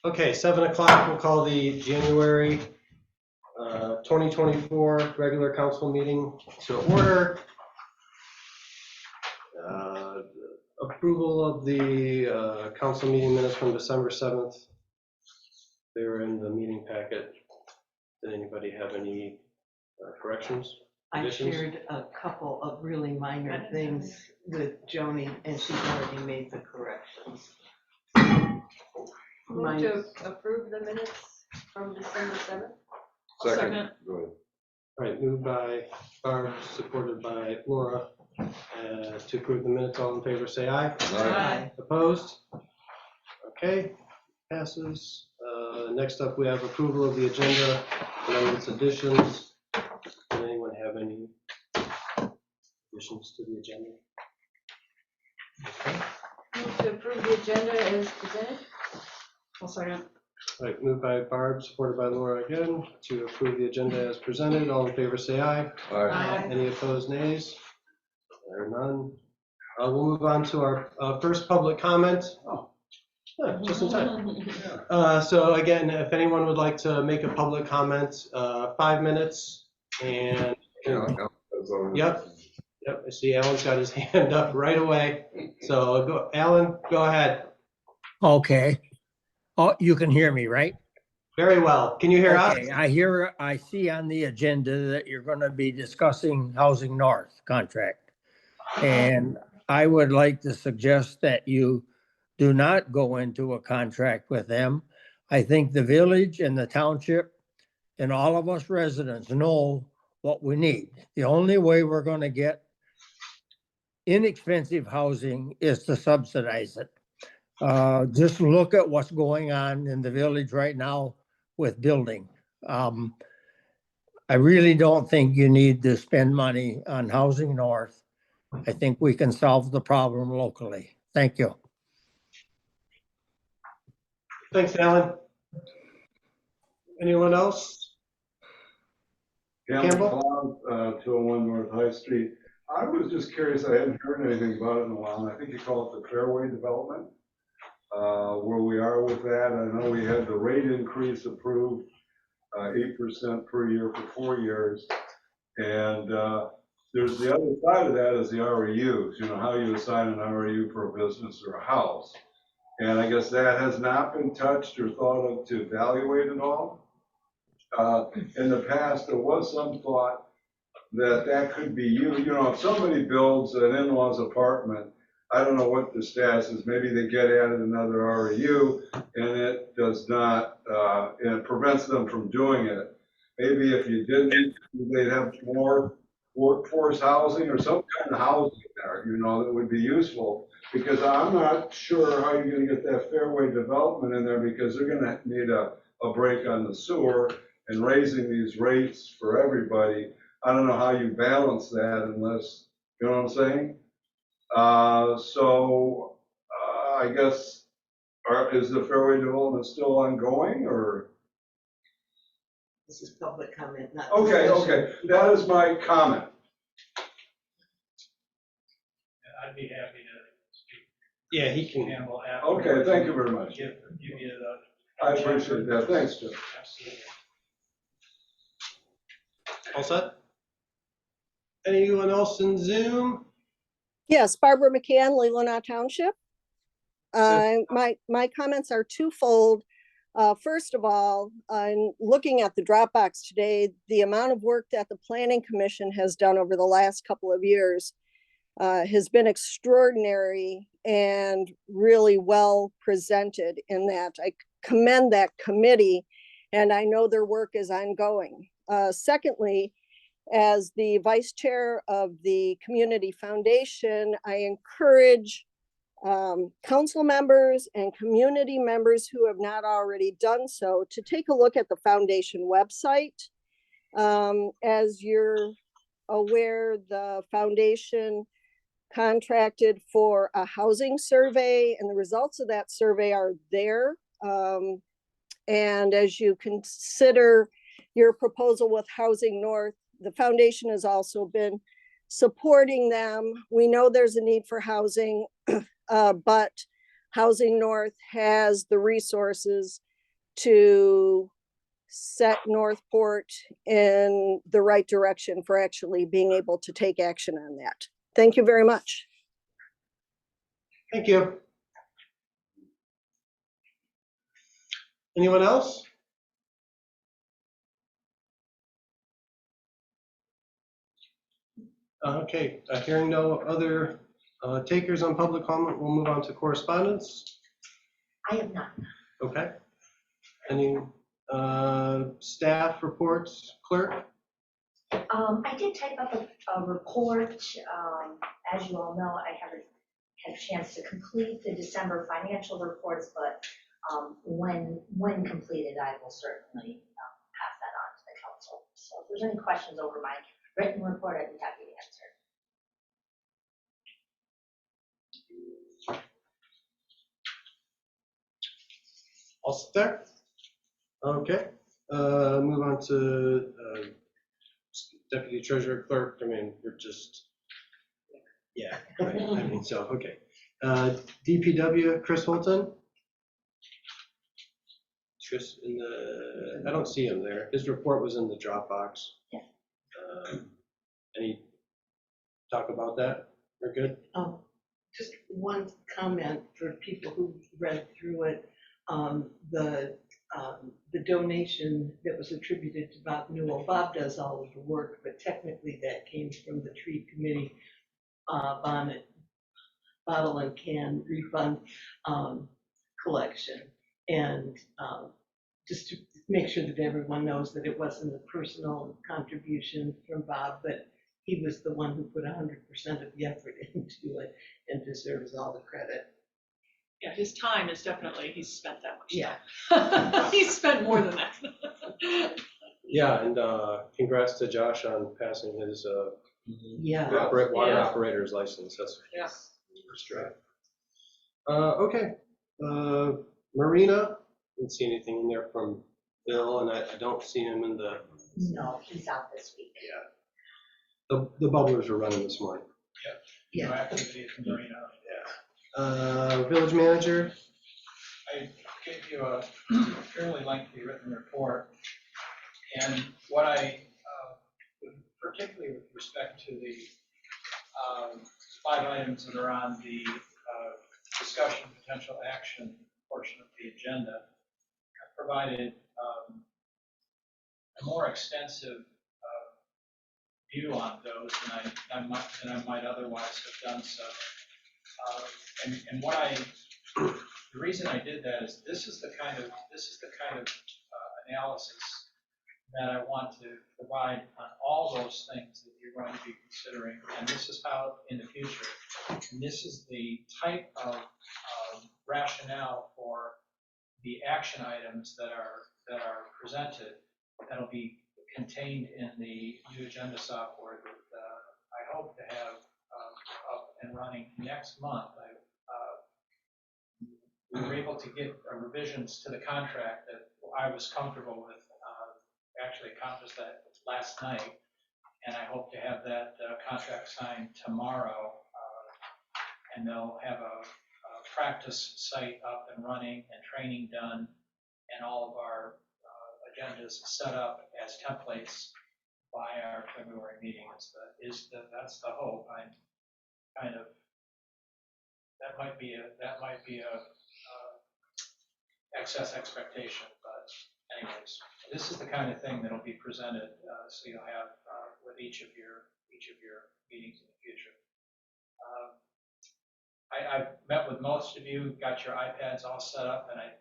Okay, 7 o'clock, we'll call the January 2024 regular council meeting to order. Approval of the council meeting minutes from December 7th. They were in the meeting packet. Did anybody have any corrections? I shared a couple of really minor things with Joni, and she's already made the corrections. Move to approve the minutes from December 7th. Second. Go ahead. All right, moved by Barb, supported by Laura, to approve the minutes. All in favor, say aye. Aye. Opposed? Okay, passes. Next up, we have approval of the agenda, amendments, additions. Does anyone have any additions to the agenda? Okay. Move to approve the agenda as presented. I'll second. All right, moved by Barb, supported by Laura again, to approve the agenda as presented. All in favor, say aye. Aye. Any opposed, nays? There are none. We'll move on to our first public comment. Oh, yeah, just in time. So again, if anyone would like to make a public comment, 5 minutes. And yep, I see Alan's got his hand up right away. So go, Alan, go ahead. Okay. Oh, you can hear me, right? Very well. Can you hear us? Okay, I see on the agenda that you're going to be discussing Housing North contract. And I would like to suggest that you do not go into a contract with them. I think the village and the township and all of us residents know what we need. The only way we're going to get inexpensive housing is to subsidize it. Just look at what's going on in the village right now with building. I really don't think you need to spend money on Housing North. I think we can solve the problem locally. Thank you. Thanks, Alan. Anyone else? Campbell, 201 North High Street. I was just curious, I hadn't heard anything about it in a while, and I think you call it the Fairway Development. Where we are with that, I know we had the rate increase approved, 8% per year for 4 years. And there's the other side of that is the REUs, you know, how you assign an REU for a business or a house. And I guess that has not been touched or thought of to evaluate at all. In the past, there was some thought that that could be used, you know, if somebody builds an in-laws apartment, I don't know what the status is, maybe they get added another REU and it does not, and it prevents them from doing it. Maybe if you didn't, they'd have more workforce housing or some kind of housing there, you know, that would be useful. Because I'm not sure how you're gonna get that Fairway Development in there because they're gonna need a break on the sewer and raising these rates for everybody. I don't know how you balance that unless, you know what I'm saying? I guess, is the Fairway Development still ongoing or? This is public comment, not Okay, discussion. okay, that is my comment. I'd be happy to speak. Yeah, he can. Campbell after. Okay, thank you very much. Give you the. I appreciate that, thanks, Jim. Absolutely. All set? Anyone else in Zoom? Yes, Barbara McCann, Leelanau Township. My comments are twofold. First of all, I'm looking at the Dropbox today, the amount of work that the Planning Commission has done over the last couple of years has been extraordinary and really well presented in that. I commend that committee, and I know their work is ongoing. Secondly, as the vice chair of the Community Foundation, I encourage council members and community members who have not already done so to take a look at the foundation website. As you're aware, the foundation contracted for a housing survey, and the results of that survey are there. And as you consider your proposal with Housing North, the foundation has also been supporting them. We know there's a need for housing, but Housing North has the resources to set Northport in the right direction for actually being able to take action on that. Thank you very much. Thank you. Anyone else? Okay, hearing no other takers on public comment, we'll move on to correspondence. I have none. Okay. Any staff reports, clerk? I did type up a report. As you all know, I haven't had a chance to complete the December financial reports, but when completed, I will certainly pass that on to the council. So if there's any questions over my written report, I'd be happy to answer. All set there? Okay. Move on to deputy treasurer clerk. I mean, you're just, yeah, right. I mean, so, okay. DPW, Chris Holton. Chris in the, I don't see him there. His report was in the Dropbox. Yeah. Any talk about that? We're good? Just one comment for people who read through it. The donation that was attributed to Bob Newell, Bob does all of the work, but technically that came from the tree committee, bonnet, bottle and can refund collection. And just to make sure that everyone knows that it wasn't a personal contribution from Bob, but he was the one who put 100% of the effort into it and deserves all the credit. Yeah, his time is definitely, he's spent that much Yeah. time. He's spent more than that. Yeah, and congrats to Josh on passing his Yeah. water Yeah. operator's license. That's Yeah. first try. Okay. Marina, didn't see anything in there from Bill, and I don't see him in the, No, he's out this week. the bubblers were running this morning. No activity at the marina. Village manager, I gave you a fairly lengthy written report. And what I, particularly with respect to the 5 items that are on the discussion potential action portion of the agenda, I provided a more extensive view on those than I might otherwise have done so. And the reason I did that is this is the kind of analysis that I want to provide on all those things that you're going to be considering, and this is how in the future. And this is the type of rationale for the action items that are presented that'll be contained in the new agenda software that I hope to have up and running next month. We were able to get revisions to the contract that I was comfortable with, actually accomplished that last night, and I hope to have that contract signed tomorrow, and they'll have a practice site up and running and training done, and all of our agendas set up as templates by our February meeting. That's the hope. I'm kind of, that might be a excess expectation, but anyways, this is the kind of thing that'll be presented, so you'll have with each of your meetings in the future. I've met with most of you, got your iPads all set up, and I'm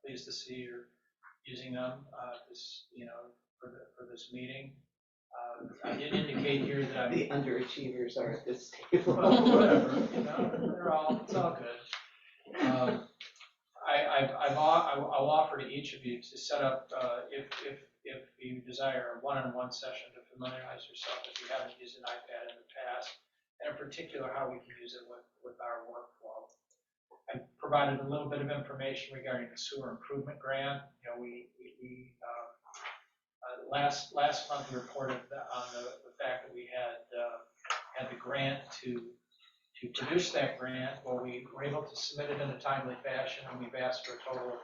pleased to see you're using them for this meeting. I did indicate here that I'm The underachievers are at this table. well, whatever, it's all good. I'll offer to each of you to set up, if you desire, a one-on-one session to familiarize yourself if you haven't used an iPad in the past, and in particular how we can use it with our workflow. I provided a little bit of information regarding the sewer improvement grant. You know, last month we reported on the fact that we had the grant to to produce that grant. Well, we were able to submit it in a timely fashion, and we've asked for a total of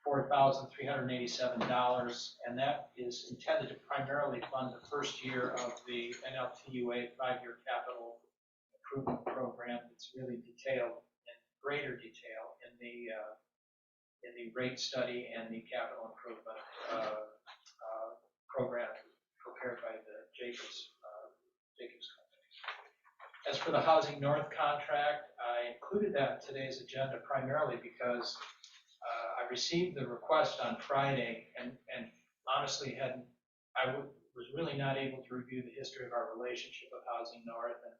$454,387, and that is intended to primarily fund the first year of the NLTUA 5-year capital improvement program. It's really detailed in greater detail in the rate study and the capital improvement program prepared by the Jacobs Company. As for the Housing North contract, I included that in today's agenda primarily because I received the request on Friday and honestly was really not able to review the history of our relationship with Housing North and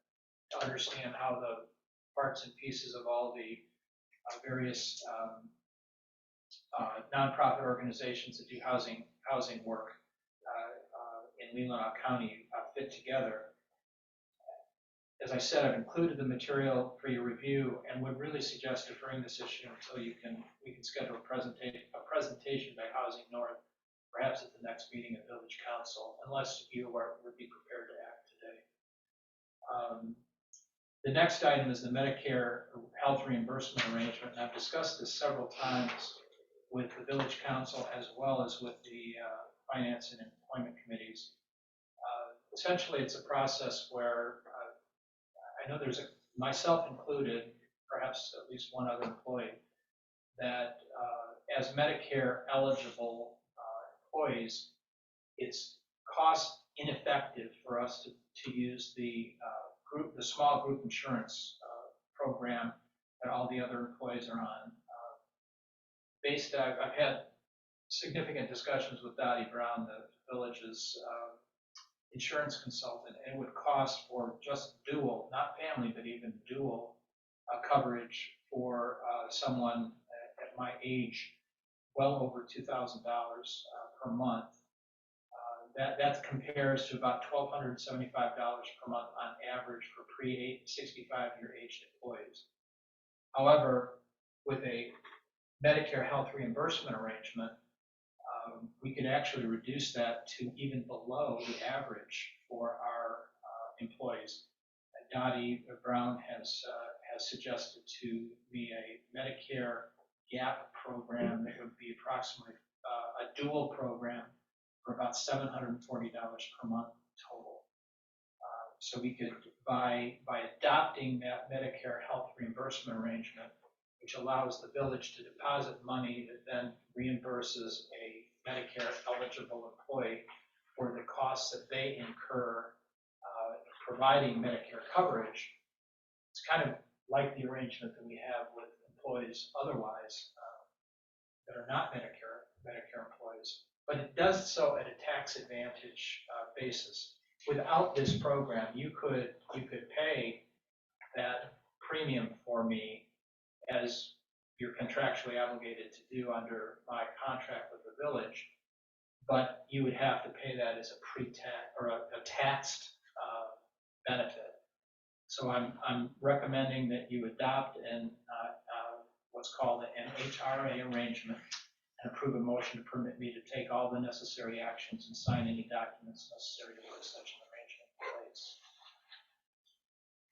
to understand how the parts and pieces of all the various nonprofit organizations that do housing work in Leelanau County fit together. As I said, I've included the material for your review and would really suggest deferring this issue until we can schedule a presentation by Housing North, perhaps at the next meeting of Village Council, unless you would be prepared to act today. The next item is the Medicare health reimbursement arrangement, and I've discussed this several times with the Village Council as well as with the Finance and Employment Committees. Essentially, it's a process where I know there's myself included, perhaps at least one other employee, that as Medicare eligible employees, it's cost ineffective for us to use the small group insurance program that all the other employees are on. I've had significant discussions with Dottie Brown, the village's insurance consultant, and it would cost for just dual, not family, but even dual coverage for someone at my age, well over $2,000 per month. That compares to about $1,275 per month on average for pre-65-year aged employees. However, with a Medicare health reimbursement arrangement, we could actually reduce that to even below the average for our employees. Dottie Brown has suggested to me a Medicare gap program that would be approximately a dual program for about $740 per month total. So we could, by adopting that Medicare health reimbursement arrangement, which allows the village to deposit money that then reimburses a Medicare eligible employee for the costs that they incur providing Medicare coverage. It's kind of like the arrangement that we have with employees otherwise that are not Medicare employees, but it does so at a tax advantage basis. Without this program, you could pay that premium for me as you're contractually obligated to do under my contract with the village, but you would have to pay that as a pre-tax or a taxed benefit. So I'm recommending that you adopt what's called an HRA arrangement and approve a motion to permit me to take all the necessary actions and sign any documents necessary to put such an arrangement in place.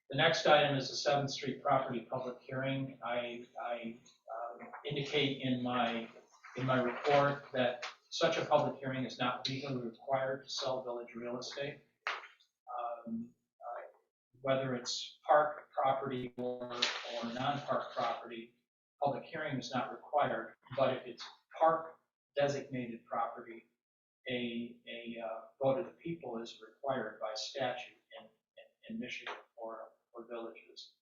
The next item is the 7th Street property public hearing. I indicate in my report that such a public hearing is not legally required to sell village real estate. Whether it's park property or non-park property, public hearing is not required. But if it's park designated property, a vote of the people is required by statute in Michigan for villages.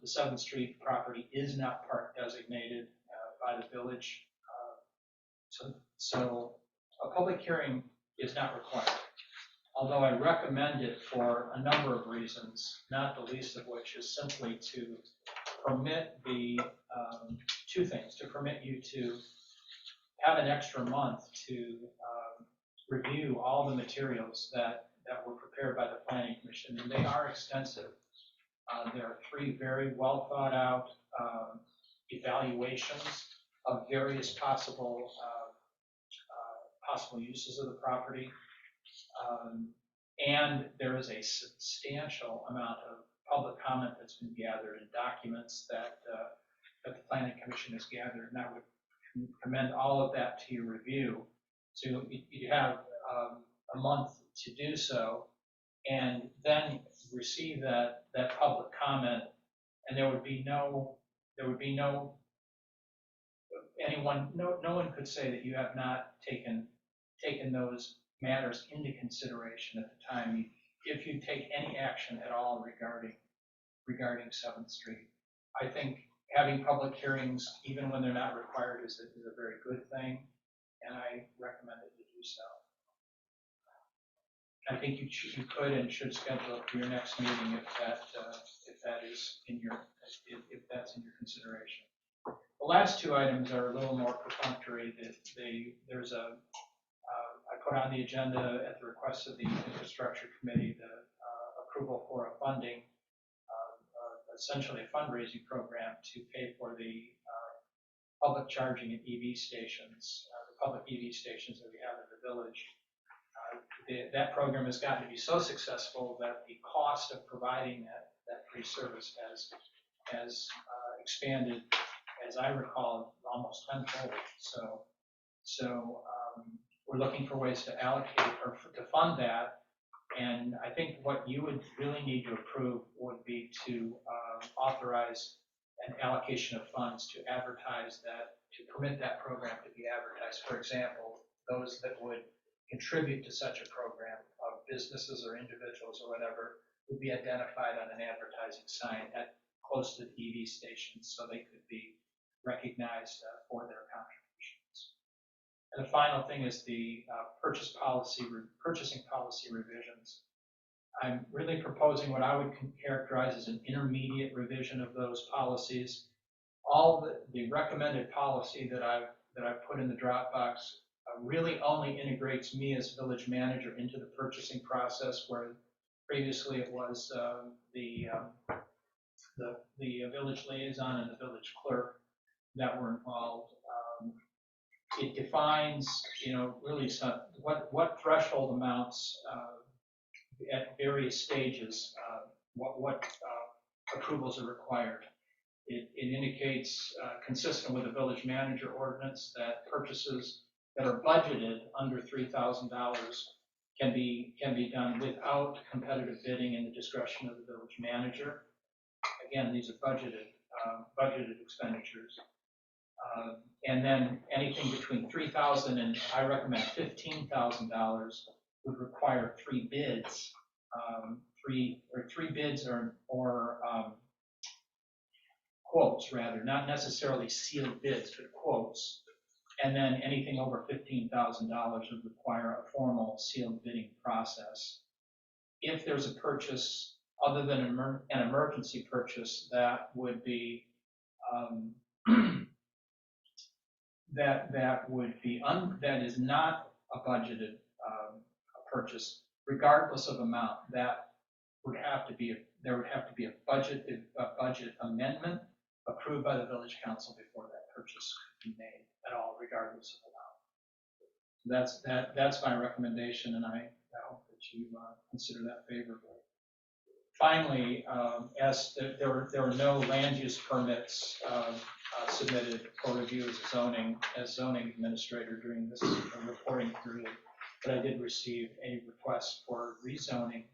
The 7th Street property is not park designated by the village, so a public hearing is not required. Although I recommend it for a number of reasons, not the least of which is simply to permit two things: to permit you to have an extra month to review all the materials that were prepared by the Planning Commission, and they are extensive. There are 3 very well thought out evaluations of various possible uses of the property. And there is a substantial amount of public comment that's been gathered and documents that the planning commission has gathered, and I would commend all of that to your review. So you have a month to do so, and then receive that public comment, and no one could say that you have not taken those matters into consideration at the time, if you take any action at all regarding 7th Street. I think having public hearings, even when they're not required, is a very good thing, and I recommend that you do so. I think you could and should schedule it for your next meeting if that's in your consideration. The last two items are a little more perfunctory. I put on the agenda at the request of the infrastructure committee the approval for a funding, essentially a fundraising program to pay for the public charging at EV stations, the public EV stations that we have in the village. That program has gotten to be so successful that the cost of providing that free service has expanded, as I recall, almost tenfold. So we're looking for ways to allocate or to fund that. And I think what you would really need to approve would be to authorize an allocation of funds to advertise that, to permit that program to be advertised. For example, those that would contribute to such a program, of businesses or individuals or whatever, would be identified on an advertising sign at close to the EV stations, so they could be recognized for their contributions. And the final thing is the purchasing policy revisions. I'm really proposing what I would characterize as an intermediate revision of those policies. All the recommended policy that I've put in the Dropbox really only integrates me as village manager into the purchasing process, where previously it was the village liaison and the village clerk that were involved. It defines, really what threshold amounts at various stages, what approvals are required. It indicates, consistent with the village manager ordinance, that purchases that are budgeted under $3,000 can be done without competitive bidding in the discretion of the village manager. Again, these are budgeted expenditures. And then anything between $3,000 and I recommend $15,000 would require 3 bids, three bids or quotes rather, not necessarily sealed bids, but quotes. And then anything over $15,000 would require a formal sealed bidding process. If there's a purchase other than an emergency purchase, that would be that is not a budgeted purchase, regardless of amount. There would have to be a budget amendment approved by the village council before that purchase could be made at all, regardless of amount. That's my recommendation, and I hope that you consider that favorably. Finally, as there were no land use permits submitted for review as zoning administrator during this reporting period, but I did receive a request for rezoning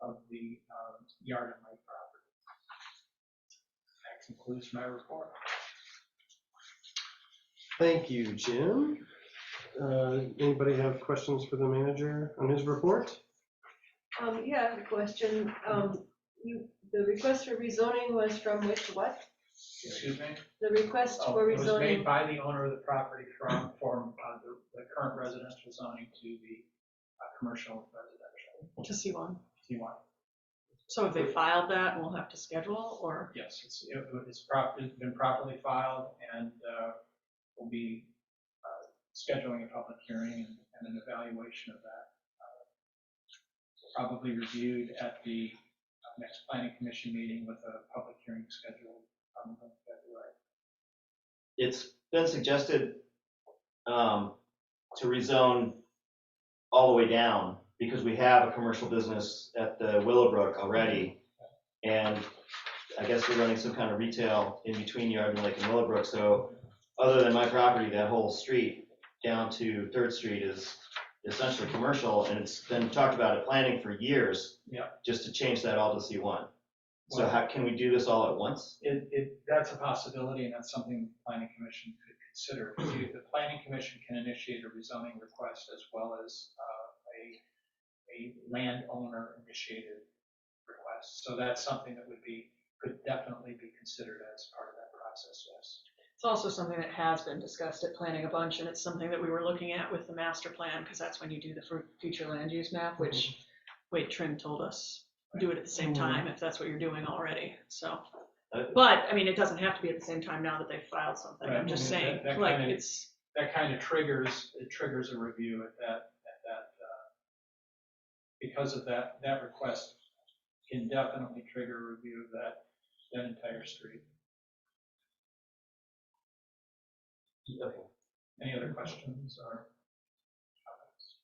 of the yard and lake property. That concludes my report. Thank you, Jim. Anybody have questions for the manager on his report? Yeah, I have a question. The request for rezoning was from which what? Excuse me? The request for It was made rezoning, by the owner of the property from the current residential zoning to the commercial residential. To C1. C1. So if they filed that, we'll have to schedule, or? Yes, it's been properly filed, and we'll be scheduling a public hearing and an evaluation of that. Probably reviewed at the next planning commission meeting with a public hearing scheduled in February. It's been suggested to rezone all the way down because we have a commercial business at the Willowbrook already. And I guess we're running some kind of retail in between Yardman Lake and Willowbrook, so other than my property, that whole street down to Third Street is essentially commercial, and it's been talked about at planning for years. Yeah. Just to change that all to C1. So Well- how, can we do this all at once? That's a possibility, and that's something the planning commission could consider. The planning commission can initiate a rezoning request as well as a landowner initiated request. So that's something that could definitely be considered as part of that process, yes. It's also something that has been discussed at planning a bunch, and it's something that we were looking at with the master plan, because that's when you do the future land use map, which Wade Trim told us, do it at the same time if that's what you're doing already, so. But, I mean, it doesn't have to be at the same time now that they've filed something, I'm just saying, like, it's. That kind of triggers a review at that, because of that request can definitely trigger a review of that entire street. Okay. Any other questions or comments?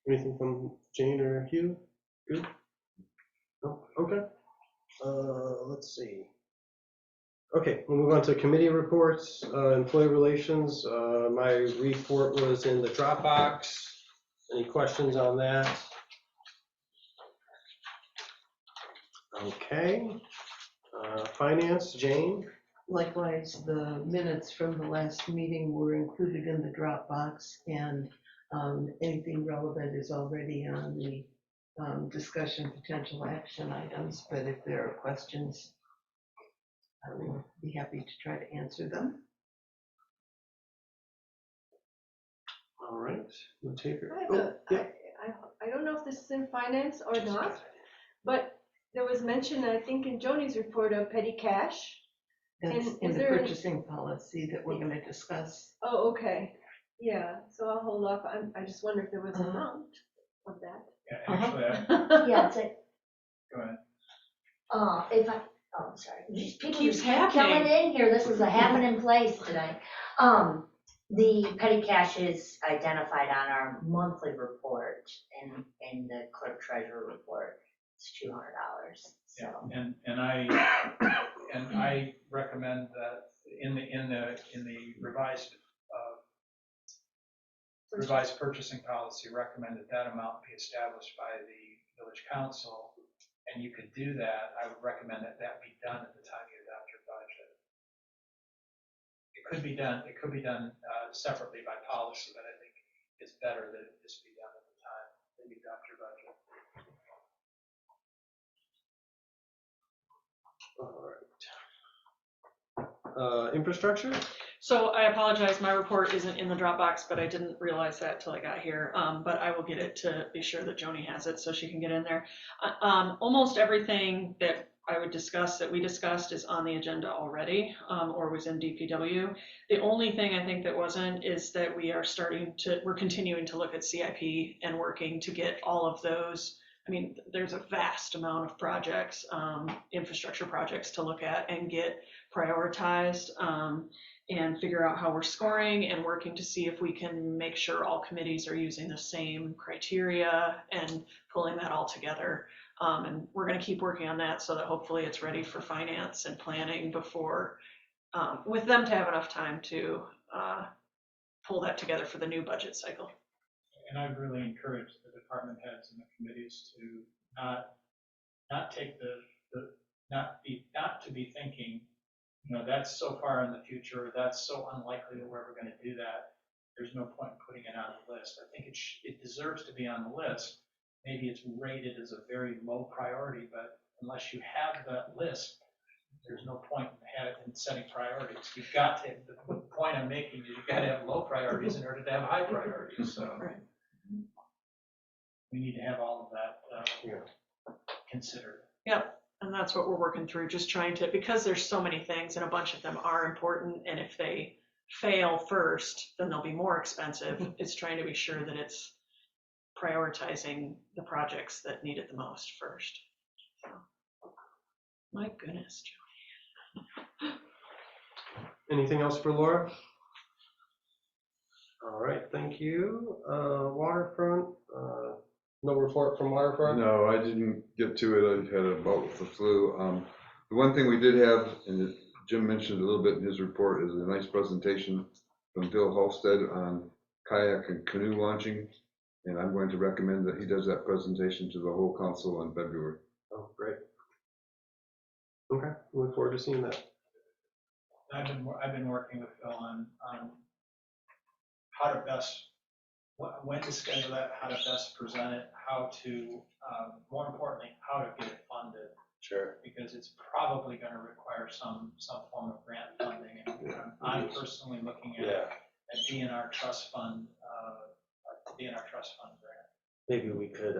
Anything from Jane or Hugh? Good? No? Okay. Let's see. Okay, we'll move on to committee reports, employee relations. My report was in the Dropbox. Any questions on that? Okay. Finance, Jane? Likewise, the minutes from the last meeting were included in the Dropbox, and anything relevant is already on the discussion potential action items, but if there are questions, I will be happy to try to answer them. All right, we'll take her. I have Oh, yeah. I don't know if this is in finance or not, but there was mention, I think, in Joni's report of petty cash. That's And in is the there any- purchasing policy that we're going to discuss. Oh, okay. Yeah, so I'll hold off. I just wonder if there was an amount of that. Yeah, actually, Yeah, it's a, go ahead. I'm sorry. People Keeps just keep coming happening. in here, this is a happening place tonight. The petty cash is identified on our monthly report and in the clerk treasurer report. It's $200, so. Yeah, and I recommend that in the revised purchasing policy, recommend that amount be established by the village council, and you could do that. I would recommend that be done at the time you adopt your budget. It could be done separately by policy, but I think it's better that it just be done at the time that you adopt your budget. All right. Infrastructure? So I apologize, my report isn't in the Dropbox, but I didn't realize that till I got here. But I will get it to be sure that Joni has it so she can get in there. Almost everything that I would discuss, that we discussed, is on the agenda already, or was in DPW. The only thing I think that wasn't is that we're continuing to look at CIP and working to get all of those. I mean, there's a vast amount of projects, infrastructure projects to look at and get prioritized, and figure out how we're scoring and working to see if we can make sure all committees are using the same criteria and pulling that all together. And we're going to keep working on that so that hopefully it's ready for finance and planning before, with them to have enough time to pull that together for the new budget cycle. And I really encourage the department heads and the committees to not take not to be thinking, that's so far in the future, that's so unlikely that we're ever going to do that. There's no point in putting it on the list. I think it deserves to be on the list. Maybe it's rated as a very low priority, but unless you have that list, there's no point in setting priorities. You've got to, the point I'm making is you've got to have low priorities in order to have high priorities. So we need to have all of that considered. Yep. And that's what we're working through, just trying to, because there's so many things and a bunch of them are important, and if they fail first, then they'll be more expensive. It's trying to be sure that it's prioritizing the projects that need it the most first. So, my goodness, Joey. Anything else for Laura? All right, thank you. Waterfront, No report from Waterfront? No, I didn't get to it. I had a bout with the flu. The one thing we did have, and Jim mentioned a little bit in his report, is a nice presentation from Bill Halstead on kayak and canoe launching. And I'm going to recommend that he does that presentation to the whole council in February. Oh, great. Okay, look forward to seeing that. I've been working with Phil on how to best, when to schedule that, how to best present it, how to, more importantly, how to get it funded. Sure. Because it's probably going to require some form of grant funding. And I'm personally looking at a DNR trust fund, DNR trust fund grant. Maybe we could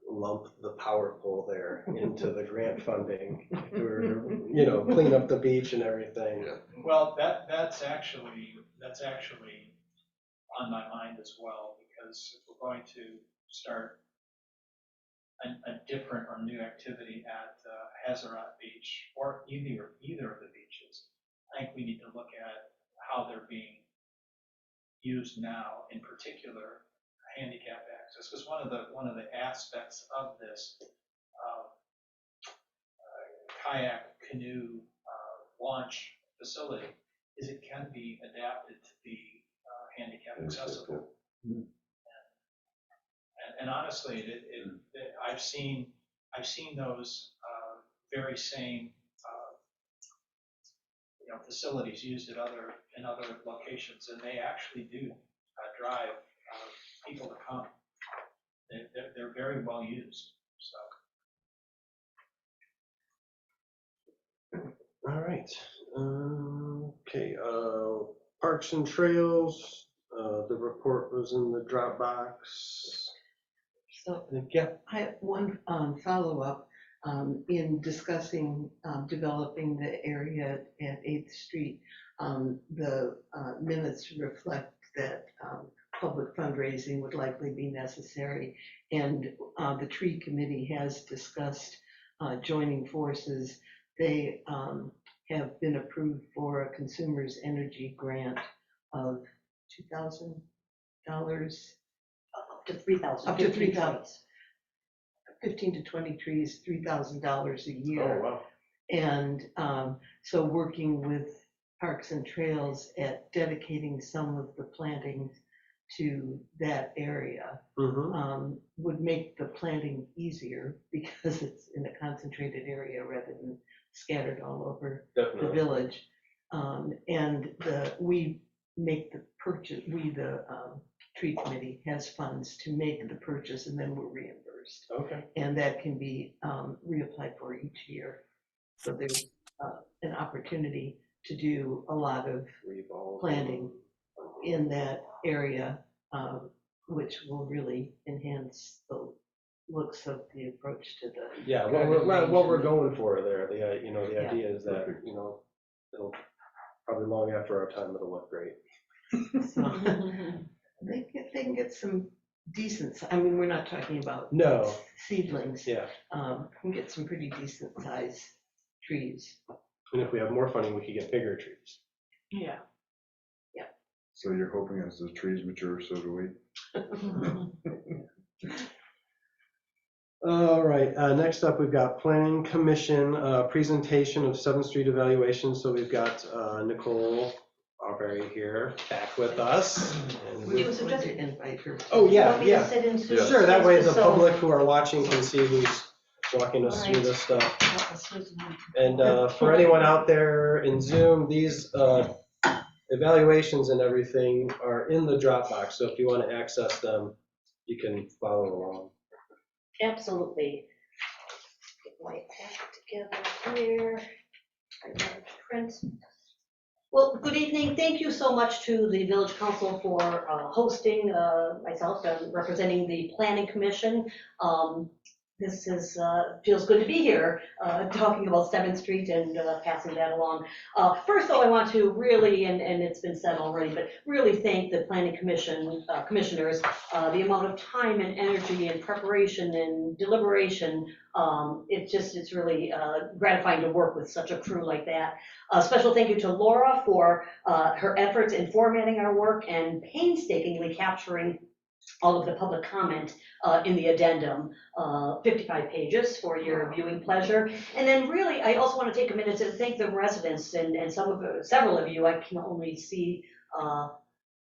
lump the power pole there into the grant funding, or, clean up the beach and everything. Yeah. Well, that's actually on my mind as well, because if we're going to start a different or new activity at Hazerat Beach, or either of the beaches, I think we need to look at how they're being used now, in particular handicap access, because one of the aspects of this kayak canoe launch facility is it can be adapted to be handicap accessible. And honestly, I've seen those very same facilities used at in other locations, and they actually do drive people to come. They're very well used. So. All right. Okay. Parks and Trails. The report was in the Dropbox. So Yeah. I have one follow-up in discussing developing the area at 8th Street. The minutes reflect that public fundraising would likely be necessary, and the tree committee has discussed joining forces. They have been approved for a consumer's energy grant of $2,000. Up to 3,000. Up to 3,000. 15 to 20 trees, $3,000 a year. Oh, wow. And so working with Parks and Trails at dedicating some of the plantings to that area would make the planting easier, because it's in a concentrated area rather than scattered all over the village. And we make the purchase, the tree committee has funds to make the purchase, and then we're reimbursed. Okay. And that can be reapplied for each year. So there's an opportunity to do a lot of planting in that area, which will really enhance the looks of the approach to the. Yeah, what we're going for there, the idea is that, it'll probably long after our time, it'll look great. So they can get some decent, I mean, we're not talking about seedlings. Yeah. Can get some pretty decent sized trees. And if we have more funding, we could get bigger trees. Yeah. So you're hoping as the trees mature, so do we. All right, next up, we've got Planning Commission presentation of 7th Street evaluation. So we've got Nicole Auberry here back with us. We would like to invite her. Oh, yeah, Want me to yeah. sit in Susan's Sure, that way the place so- public who are watching can see who's walking us through this stuff. And for anyone out there in Zoom, these evaluations and everything are in the Dropbox. So if you want to access them, you can follow along. Absolutely. Get my pack together here. I got a print. Well, good evening. Thank you so much to the Village Council for hosting myself and representing the Planning Commission. This is, feels good to be here, talking about 7th Street and passing that along. First, though, I want to really, and it's been said already, but really thank the Planning Commission commissioners, the amount of time and energy and preparation and deliberation. It's really gratifying to work with such a crew like that. A special thank you to Laura for her efforts in formatting our work and painstakingly capturing all of the public comment in the addendum, 55 pages for your viewing pleasure. And then really, I also want to take a minute to thank the residents and several of you. I can only see, I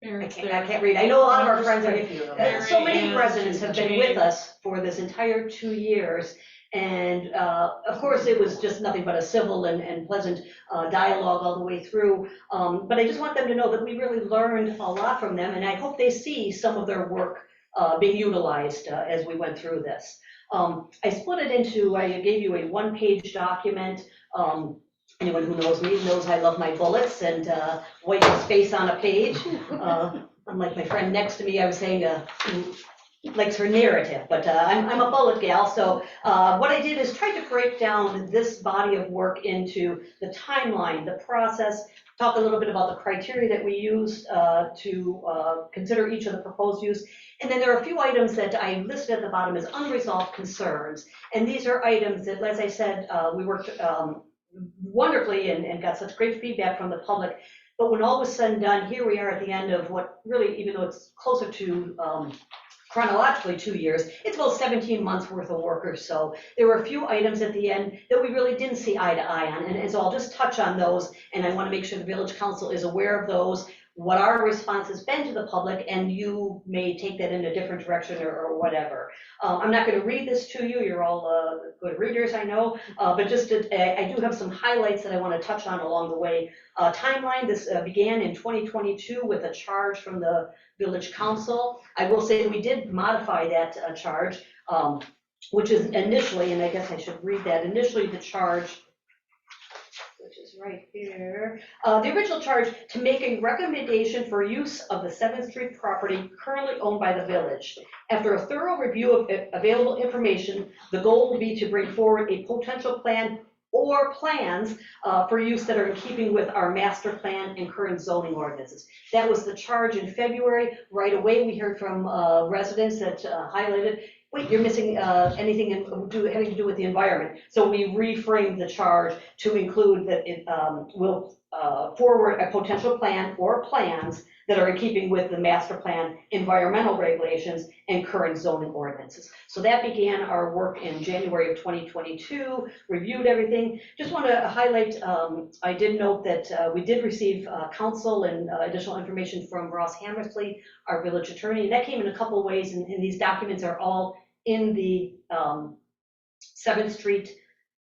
can't read. I know a lot of our friends are, so many residents have been with us for this entire 2 years. And of course, it was just nothing but a civil and pleasant dialogue all the way through. But I just want them to know that we really learned a lot from them, and I hope they see some of their work being utilized as we went through this. I split it into, I gave you a one-page document. Anyone who knows me knows I love my bullets and white space on a page. Unlike my friend next to me, I was saying, likes her narrative, but I'm a bullet gal. So what I did is try to break down this body of work into the timeline, the process, talk a little bit about the criteria that we use to consider each of the proposed use. And then there are a few items that I listed at the bottom as unresolved concerns. And these are items that, as I said, we worked wonderfully and got such great feedback from the public. But when all was said and done, here we are at the end of what really, even though it's closer to chronologically 2 years, it's about 17 months worth of work or so. There were a few items at the end that we really didn't see eye to eye on, and so I'll just touch on those, and I want to make sure the Village Council is aware of those, what our response has been to the public, and you may take that in a different direction or whatever. I'm not going to read this to you. You're all good readers, I know, but just I do have some highlights that I want to touch on along the way. Timeline, this began in 2022 with a charge from the Village Council. I will say that we did modify that charge, which is initially, and I guess I should read that, initially the charge, which is right here. The original charge to make a recommendation for use of the 7th Street property currently owned by the village. After a thorough review of available information, the goal will be to bring forward a potential plan or plans for use that are in keeping with our master plan and current zoning ordinances. That was the charge in February. Right away, we heard from residents that highlighted, wait, you're missing anything having to do with the environment. So we reframed the charge to include that it will forward a potential plan or plans that are in keeping with the master plan, environmental regulations, and current zoning ordinances. So that began our work in January of 2022, reviewed everything. Just want to highlight, I did note that we did receive counsel and additional information from Ross Hammersley, our village attorney, and that came in a couple of ways, and these documents are all in the 7th Street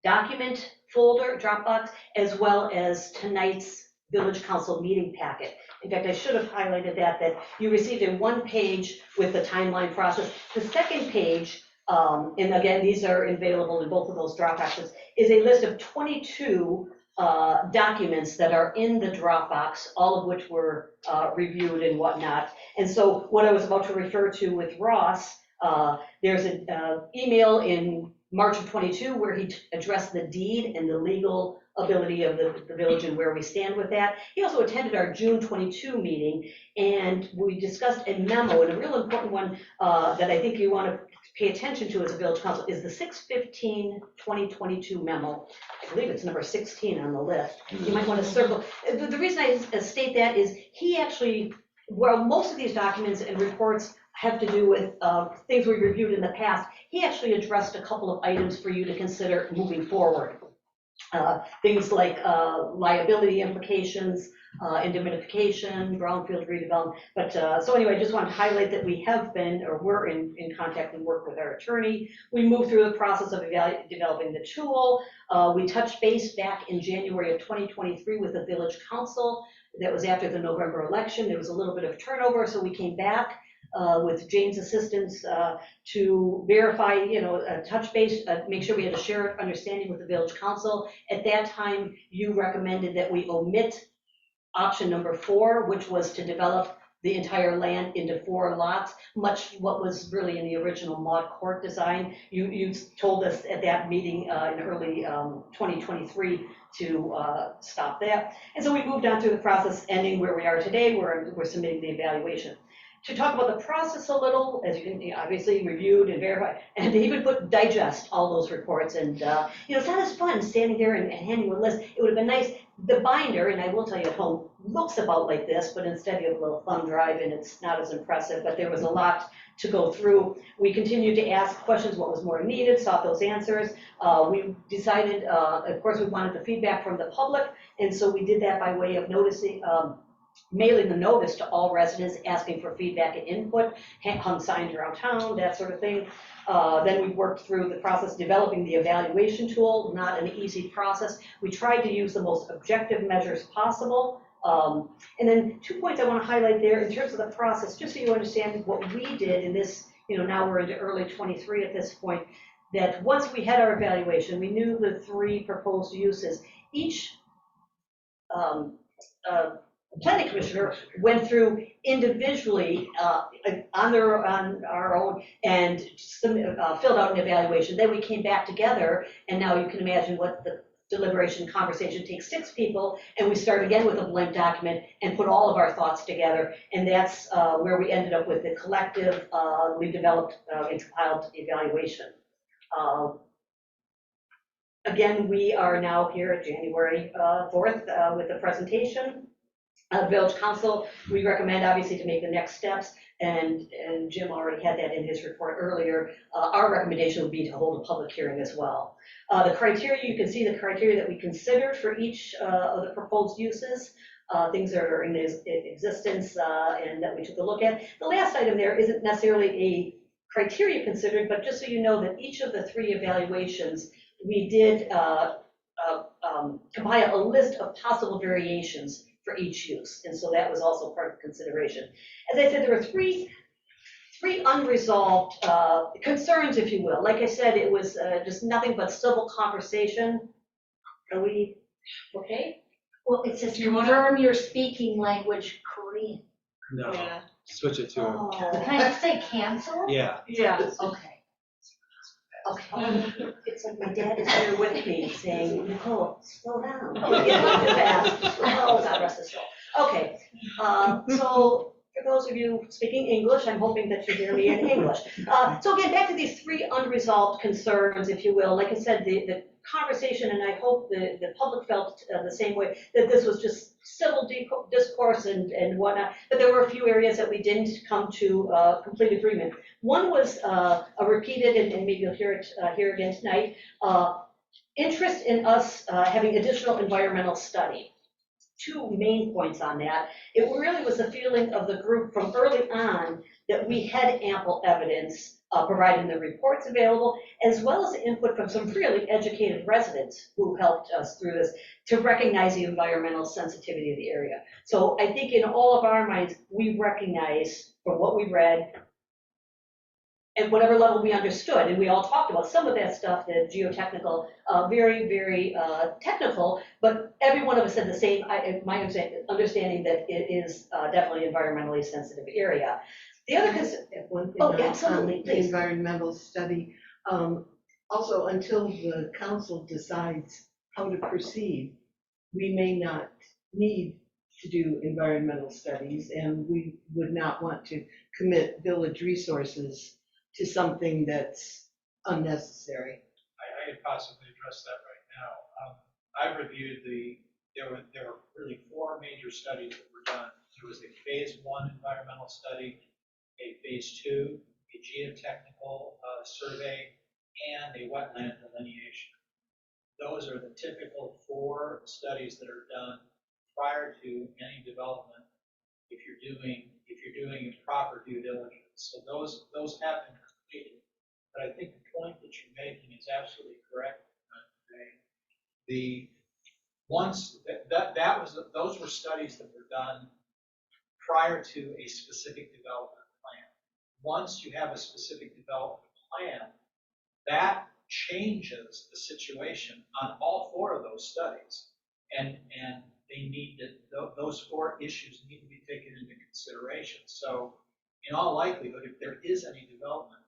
document folder, Dropbox, as well as tonight's Village Council meeting packet. In fact, I should have highlighted that you received a 1-page with the timeline process. The second page, and again, these are available in both of those Dropboxes, is a list of 22 documents that are in the Dropbox, all of which were reviewed and whatnot. And so what I was about to refer to with Ross, there's an email in March of 22 where he addressed the deed and the legal ability of the village and where we stand with that. He also attended our June 22 meeting, and we discussed a memo, and a real important one that I think you want to pay attention to as a village council is the 6/15/2022 memo. I believe it's number 16 on the list. You might want to circle. The reason I state that is he actually, well, most of these documents and reports have to do with things we've reviewed in the past. He actually addressed a couple of items for you to consider moving forward. Things like liability implications, indemnification, brownfield redevelopment. But so anyway, I just want to highlight that we have been, or we're in contact and work with our attorney. We moved through the process of developing the tool. We touched base back in January of 2023 with the Village Council. That was after the November election. There was a little bit of turnover, so we came back with Jane's assistance to verify, touch base, make sure we had a shared understanding with the Village Council. At that time, you recommended that we omit option number 4, which was to develop the entire land into 4 lots, much what was really in the original Maud Court design. You told us at that meeting in early 2023 to stop that. And so we moved on through the process, ending where we are today, where we're submitting the evaluation. to talk about the process a little, as you can, obviously reviewed and verified, and to even digest all those reports. And, it's not as fun standing there and handing you a list. It would have been nice. The binder, and I will tell you at home, looks about like this, but instead you have a little thumb drive and it's not as impressive, but there was a lot to go through. We continued to ask questions, what was more needed, sought those answers. We decided, of course, we wanted the feedback from the public, and so we did that by way of mailing the notice to all residents, asking for feedback and input, hung signs around town, that sort of thing. Then we worked through the process developing the evaluation tool, not an easy process. We tried to use the most objective measures possible. And then 2 points I want to highlight there in terms of the process, just so you understand what we did in this, now we're into early 23 at this point, that once we had our evaluation, we knew the 3 proposed uses. Each planning commissioner went through individually on our own and filled out an evaluation. Then we came back together, and now you can imagine what the deliberation conversation takes 6 people, and we start again with a blank document and put all of our thoughts together, and that's where we ended up with the collective, we developed and compiled evaluation. Again, we are now here at January 4th with the presentation. Village Council, we recommend obviously to make the next steps, and Jim already had that in his report earlier. Our recommendation would be to hold a public hearing as well. The criteria, you can see the criteria that we considered for each of the proposed uses, things that are in existence and that we took a look at. The last item there isn't necessarily a criteria considered, but just so you know that each of the 3 evaluations, we did compile a list of possible variations for each use, and so that was also part of consideration. As I said, there were three unresolved concerns, if you will. Like I said, it was just nothing but civil conversation. Are we okay? Well, it says confirm your speaking language Korean. No, Yeah. switch it to, Oh, can I just say cancel? yeah. Yeah. Okay. Okay. It's like my dad is here with me saying, Nicole, slow down. Oh, you're not too fast. Oh, God rest his soul. Okay, so for those of you speaking English, I'm hoping that you hear me in English. So again, back to these 3 unresolved concerns, if you will. Like I said, the conversation, and I hope the public felt the same way, that this was just civil discourse and whatnot, but there were a few areas that we didn't come to complete agreement. One was a repeated, and maybe you'll hear it here again tonight, interest in us having additional environmental study. 2 main points on that. It really was the feeling of the group from early on that we had ample evidence providing the reports available, as well as the input from some really educated residents who helped us through this to recognize the environmental sensitivity of the area. So I think in all of our minds, we recognize from what we read at whatever level we understood, and we all talked about some of that stuff, the geotechnical, very, very technical, but every one of us said the same, my understanding that it is definitely an environmentally sensitive area. The other One thing Oh, on absolutely, the please. environmental study, also until the council decides how to proceed, we may not need to do environmental studies, and we would not want to commit village resources to something that's unnecessary. I could possibly address that right now. I've reviewed there were really 4 major studies that were done. There was a phase 1 environmental study, a phase 2, a geotechnical survey, and a wetland delineation. Those are the typical 4 studies that are done prior to any development if you're doing proper due diligence. So those have been completed. But I think the point that you're making is absolutely correct. Those were studies that were done prior to a specific development plan. Once you have a specific development plan, that changes the situation on all 4 of those studies. And they need to, those 4 issues need to be taken into consideration. So in all likelihood, if there is any development,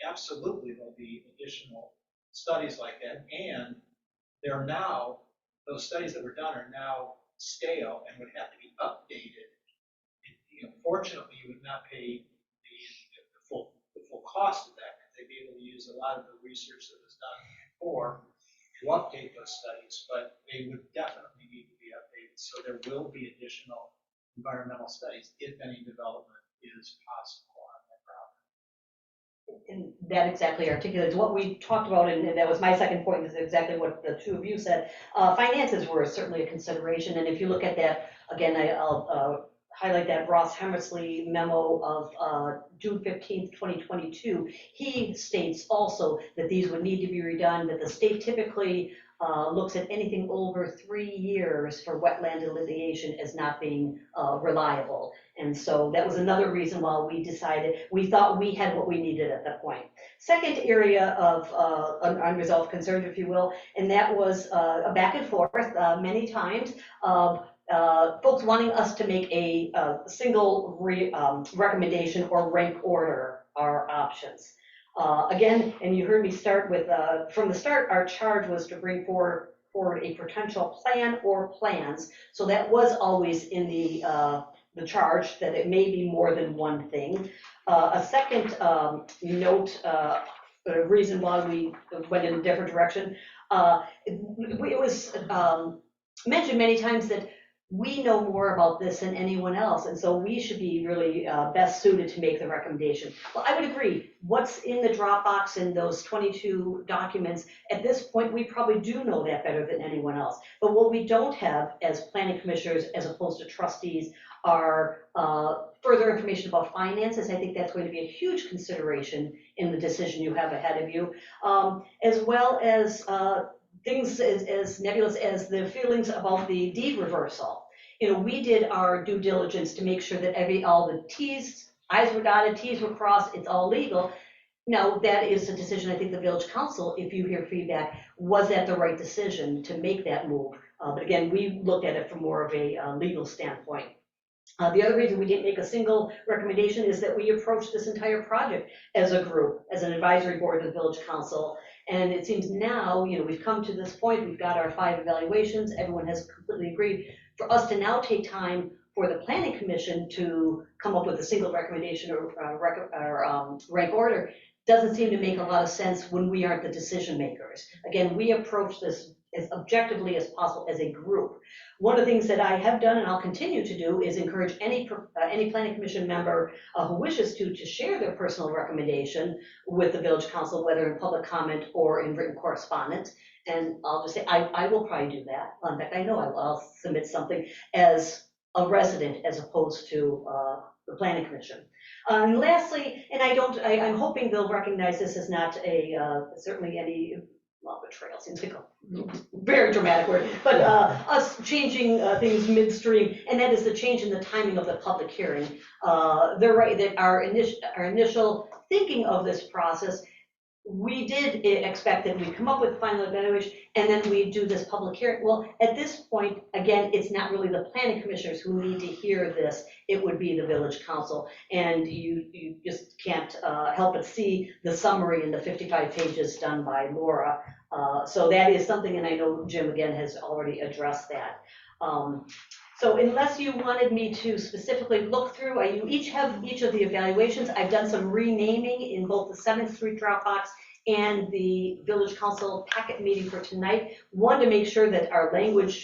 absolutely there'll be additional studies like that. And they're now, those studies that were done are now stale and would have to be updated. Fortunately, you would not pay the full cost of that, because they'd be able to use a lot of the research that was done before to update those studies, but they would definitely need to be updated. So there will be additional environmental studies if any development is possible on that property. And that exactly articulates what we talked about, and that was my second point, is exactly what the two of you said. Finances were certainly a consideration, and if you look at that, again, I'll highlight that Ross Hammersley memo of June 15th, 2022. He states also that these would need to be redone, that the state typically looks at anything over 3 years for wetland delineation as not being reliable. And so that was another reason why we thought we had what we needed at that point. Second area of unresolved concerns, if you will, and that was a back and forth many times of folks wanting us to make a single recommendation or rank order our options. Again, and you heard me start with, from the start, our charge was to bring forward a potential plan or plans. So that was always in the charge, that it may be more than one thing. A second note, reason why we went in a different direction, it was mentioned many times that we know more about this than anyone else, and so we should be really best suited to make the recommendation. Well, I would agree. What's in the Dropbox in those 22 documents, at this point, we probably do know that better than anyone else. But what we don't have as planning commissioners, as opposed to trustees, are further information about finances. I think that's going to be a huge consideration in the decision you have ahead of you, as well as things as nebulous as the feelings about the deed reversal. You know, we did our due diligence to make sure that all the I's were dotted, T's were crossed, it's all legal. Now, that is a decision, I think the village council, if you hear feedback, was that the right decision to make that move? But again, we looked at it from more of a legal standpoint. The other reason we didn't make a single recommendation is that we approached this entire project as a group, as an advisory board of the village council. And it seems now, you know, we've come to this point, we've got our 5 evaluations, everyone has completely agreed. For us to now take time for the planning commission to come up with a single recommendation or rank order doesn't seem to make a lot of sense when we aren't the decision makers. Again, we approach this as objectively as possible as a group. One of the things that I have done and I'll continue to do is encourage any planning commission member who wishes to share their personal recommendation with the village council, whether in public comment or in written correspondence. And I'll just say, I will probably do that. In fact, I know I'll submit something as a resident as opposed to the planning commission. And lastly, and I'm hoping they'll recognize this as not certainly any, well, betrayal seems like a very dramatic word, but us changing things midstream, and that is the change in the timing of the public hearing. They're right that our initial thinking of this process, we did expect that we'd come up with final evaluation and then we'd do this public hearing. Well, at this point, again, it's not really the planning commissioners who need to hear this, it would be the village council. And you just can't help but see the summary in the 55 pages done by Laura. So that is something, and I know Jim again has already addressed that. So unless you wanted me to specifically look through, you each have each of the evaluations. I've done some renaming in both the 7th Street Dropbox and the Village Council packet meeting for tonight. One, to make sure that our language,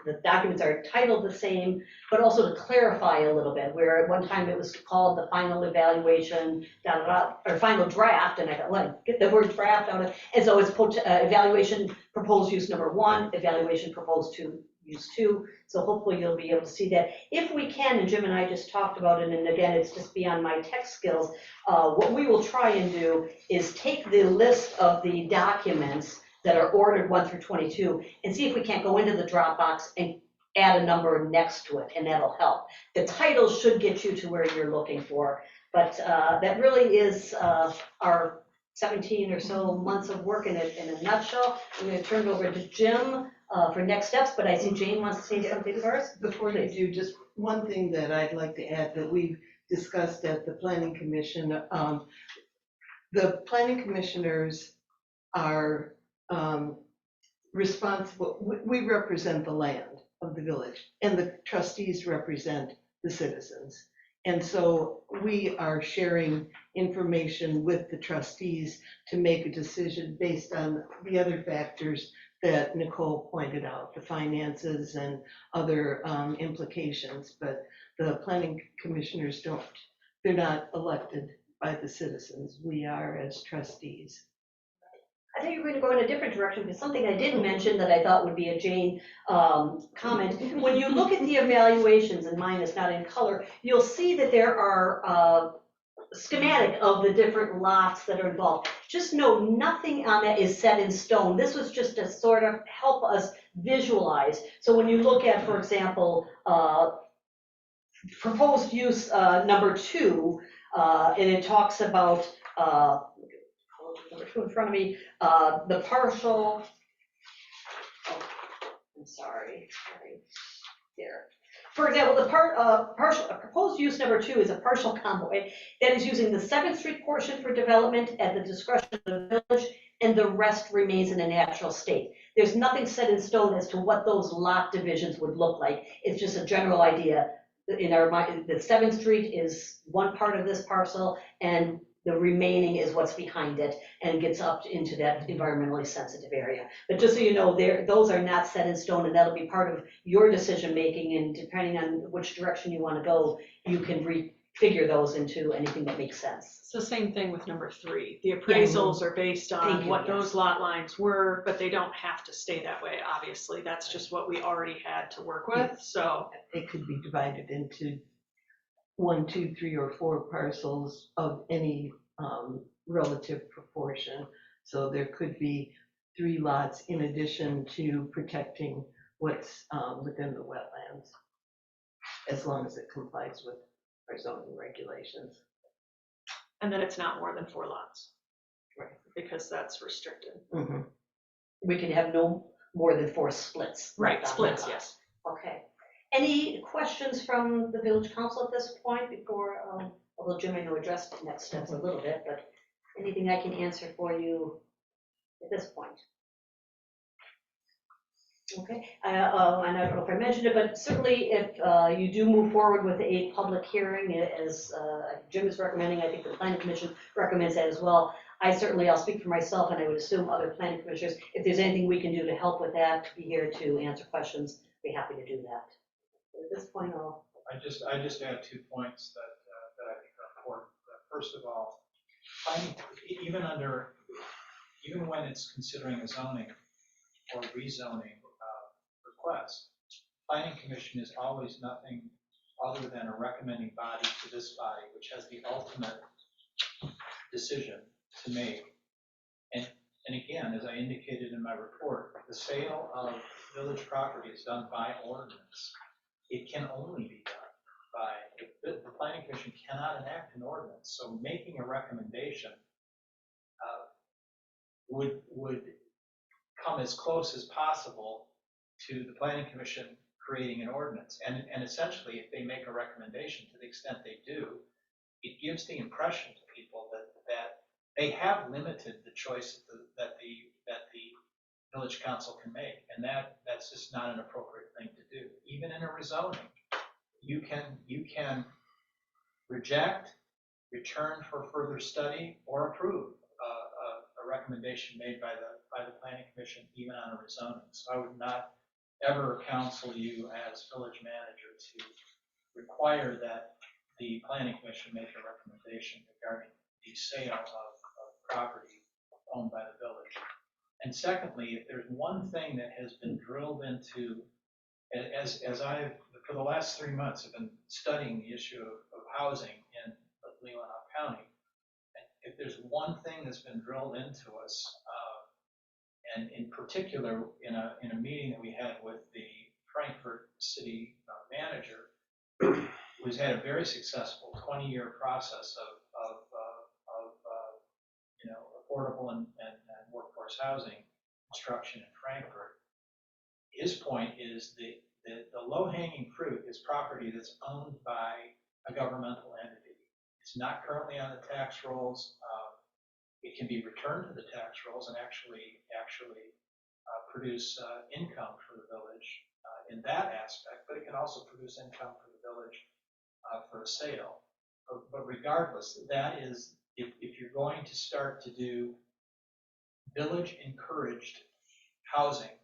the documents are titled the same, but also to clarify a little bit, where at one time it was called the final evaluation, or final draft, and I thought, well, get the word draft out of it. And so it's evaluation proposed use number 1, evaluation proposed to use 2. So hopefully you'll be able to see that. If we can, and Jim and I just talked about it, and again, it's just beyond my tech skills, what we will try and do is take the list of the documents that are ordered 1 through 22 and see if we can't go into the Dropbox and add a number next to it, and that'll help. The title should get you to where you're looking for, but that really is our 17 or so months of work in a nutshell. I'm going to turn it over to Jim for next steps, but I see Jane wants to say something first. Before they do, just one thing that I'd like to add that we've discussed at the Planning Commission. The planning commissioners are responsible, we represent the land of the village, and the trustees represent the citizens. And so we are sharing information with the trustees to make a decision based on the other factors that Nicole pointed out, the finances and other implications. But the planning commissioners they're not elected by the citizens. We are as trustees. I thought you were going to go in a different direction, because something I didn't mention that I thought would be a Jane comment. When you look at the evaluations, and mine is not in color, you'll see that there are schematic of the different lots that are involved. Just know nothing on that is set in stone. This was just to sort of help us visualize. So when you look at, for example, proposed use number 2, and it talks about number 2 in front of me, the partial, oh, I'm sorry, there. For example, the proposed use number 2 is a partial convoy that is using the 7th Street portion for development at the discretion of the village, and the rest remains in a natural state. There's nothing set in stone as to what those lot divisions would look like. It's just a general idea. In our mind, the 7th Street is one part of this parcel, and the remaining is what's behind it and gets up into that environmentally sensitive area. But just so you know, those are not set in stone, and that'll be part of your decision making, and depending on which direction you want to go, you can refigure those into anything that makes sense. It's the same thing with number 3. The appraisals are based on what those lot lines were, but they don't have to stay that way, obviously. That's just what we already had to work with, so. It could be divided into 1, 2, 3, or 4 parcels of any relative proportion. So there could be 3 lots in addition to protecting what's within the wetlands, as long as it complies with our zoning regulations. And then it's not more than 4 lots. Right. Because that's restricted. Mm-hmm. We can have no more than 4 splits. Right, splits, yes. Okay. Any questions from the village council at this point before, although Jim, I know addressed next steps a little bit, but anything I can answer for you at this point? Okay, and I don't know if I mentioned it, but certainly if you do move forward with a public hearing, as Jim is recommending, I think the planning commission recommends that as well. I'll speak for myself, and I would assume other planning commissioners, if there's anything we can do to help with that, to be here to answer questions, be happy to do that. At this point, I just add 2 points that I think are important. First of all, even when it's considering a zoning or rezoning request, planning commission is always nothing other than a recommending body to this body, which has the ultimate decision to make. And again, as I indicated in my report, the sale of village property is done by ordinance. It can only be done by, the planning commission cannot enact an ordinance. So making a recommendation would come as close as possible to the planning commission creating an ordinance. And essentially, if they make a recommendation, to the extent they do, it gives the impression to people that they have limited the choice that the village council can make, and that's just not an appropriate thing to do. Even in a rezoning, you can reject, return for further study, or approve a recommendation made by the planning commission, even on a rezoning. So I would not ever counsel you as village manager to require that the planning commission make a recommendation regarding the sale of property owned by the village. And secondly, if there's one thing that has been drilled into, as I've, for the last 3 months, have been studying the issue of housing in Leelanau County, if there's one thing that's been drilled into us, and in particular in a meeting that we had with the Frankfurt city manager, who's had a very successful 20-year process of affordable and workforce housing construction in Frankfurt. His point is the low-hanging fruit is property that's owned by a governmental entity. It's not currently on the tax rolls. It can be returned to the tax rolls and actually produce income for the village in that aspect, but it can also produce income for the village for a sale. But regardless, that is, if you're going to start to do village encouraged housing,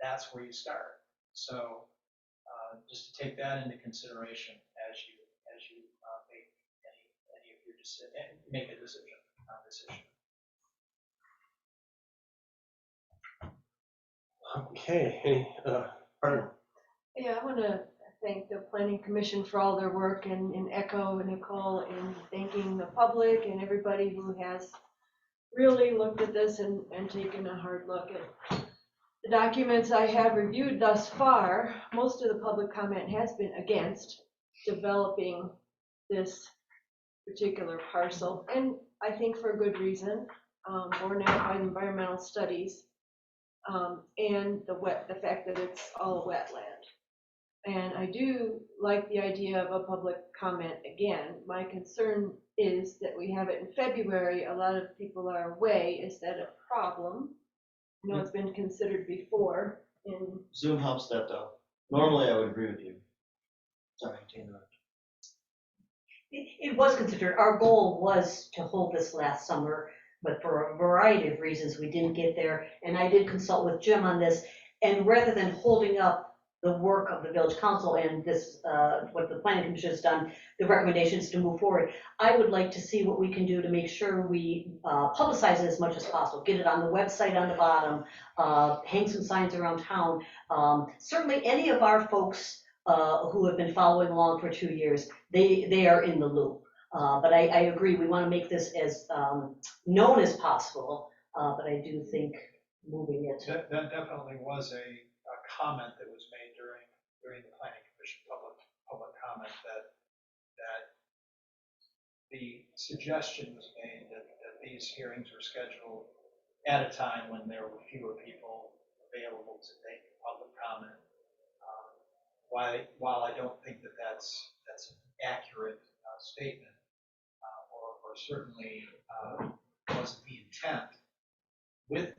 that's where you start. So just to take that into consideration as you make any of your decision, make a decision on this issue. Okay, any, pardon? Yeah, I want to thank the planning commission for all their work and Echo and Nicole in thanking the public and everybody who has really looked at this and taken a hard look at the documents I have reviewed thus far. Most of the public comment has been against developing this particular parcel, and I think for a good reason, borne out by environmental studies, and the fact that it's all wetland. And I do like the idea of a public comment again. My concern is that we have it in February, a lot of people are away. Is that a problem? I know it's been considered before in. Zoom helps that though. Normally I would agree with you. Sorry, to interrupt. It was considered, our goal was to hold this last summer, but for a variety of reasons, we didn't get there. And I did consult with Jim on this, and rather than holding up the work of the village council and this, what the planning commission has done, the recommendations to move forward, I would like to see what we can do to make sure we publicize it as much as possible. Get it on the website on the bottom, hang some signs around town. Certainly any of our folks who have been following along for 2 years, they are in the loop. But I agree, we want to make this as known as possible, but I do think moving it. That definitely was a comment that was made during the planning commission public comment that the suggestion was made that these hearings were scheduled at a time when there were fewer people available to make public comment. While I don't think that that's an accurate statement, or certainly wasn't the intent with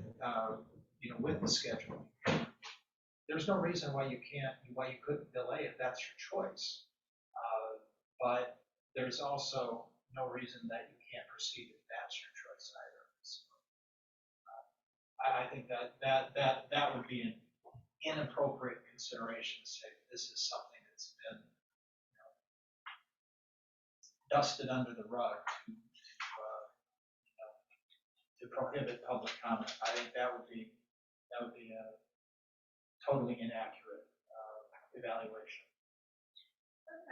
with the schedule. There's no reason why you couldn't delay if that's your choice. But there's also no reason that you can't proceed if that's your choice either. So, I think that would be an inappropriate consideration to say this is something that's been dusted under the rug to prohibit public comment. I think that would be a totally inaccurate evaluation.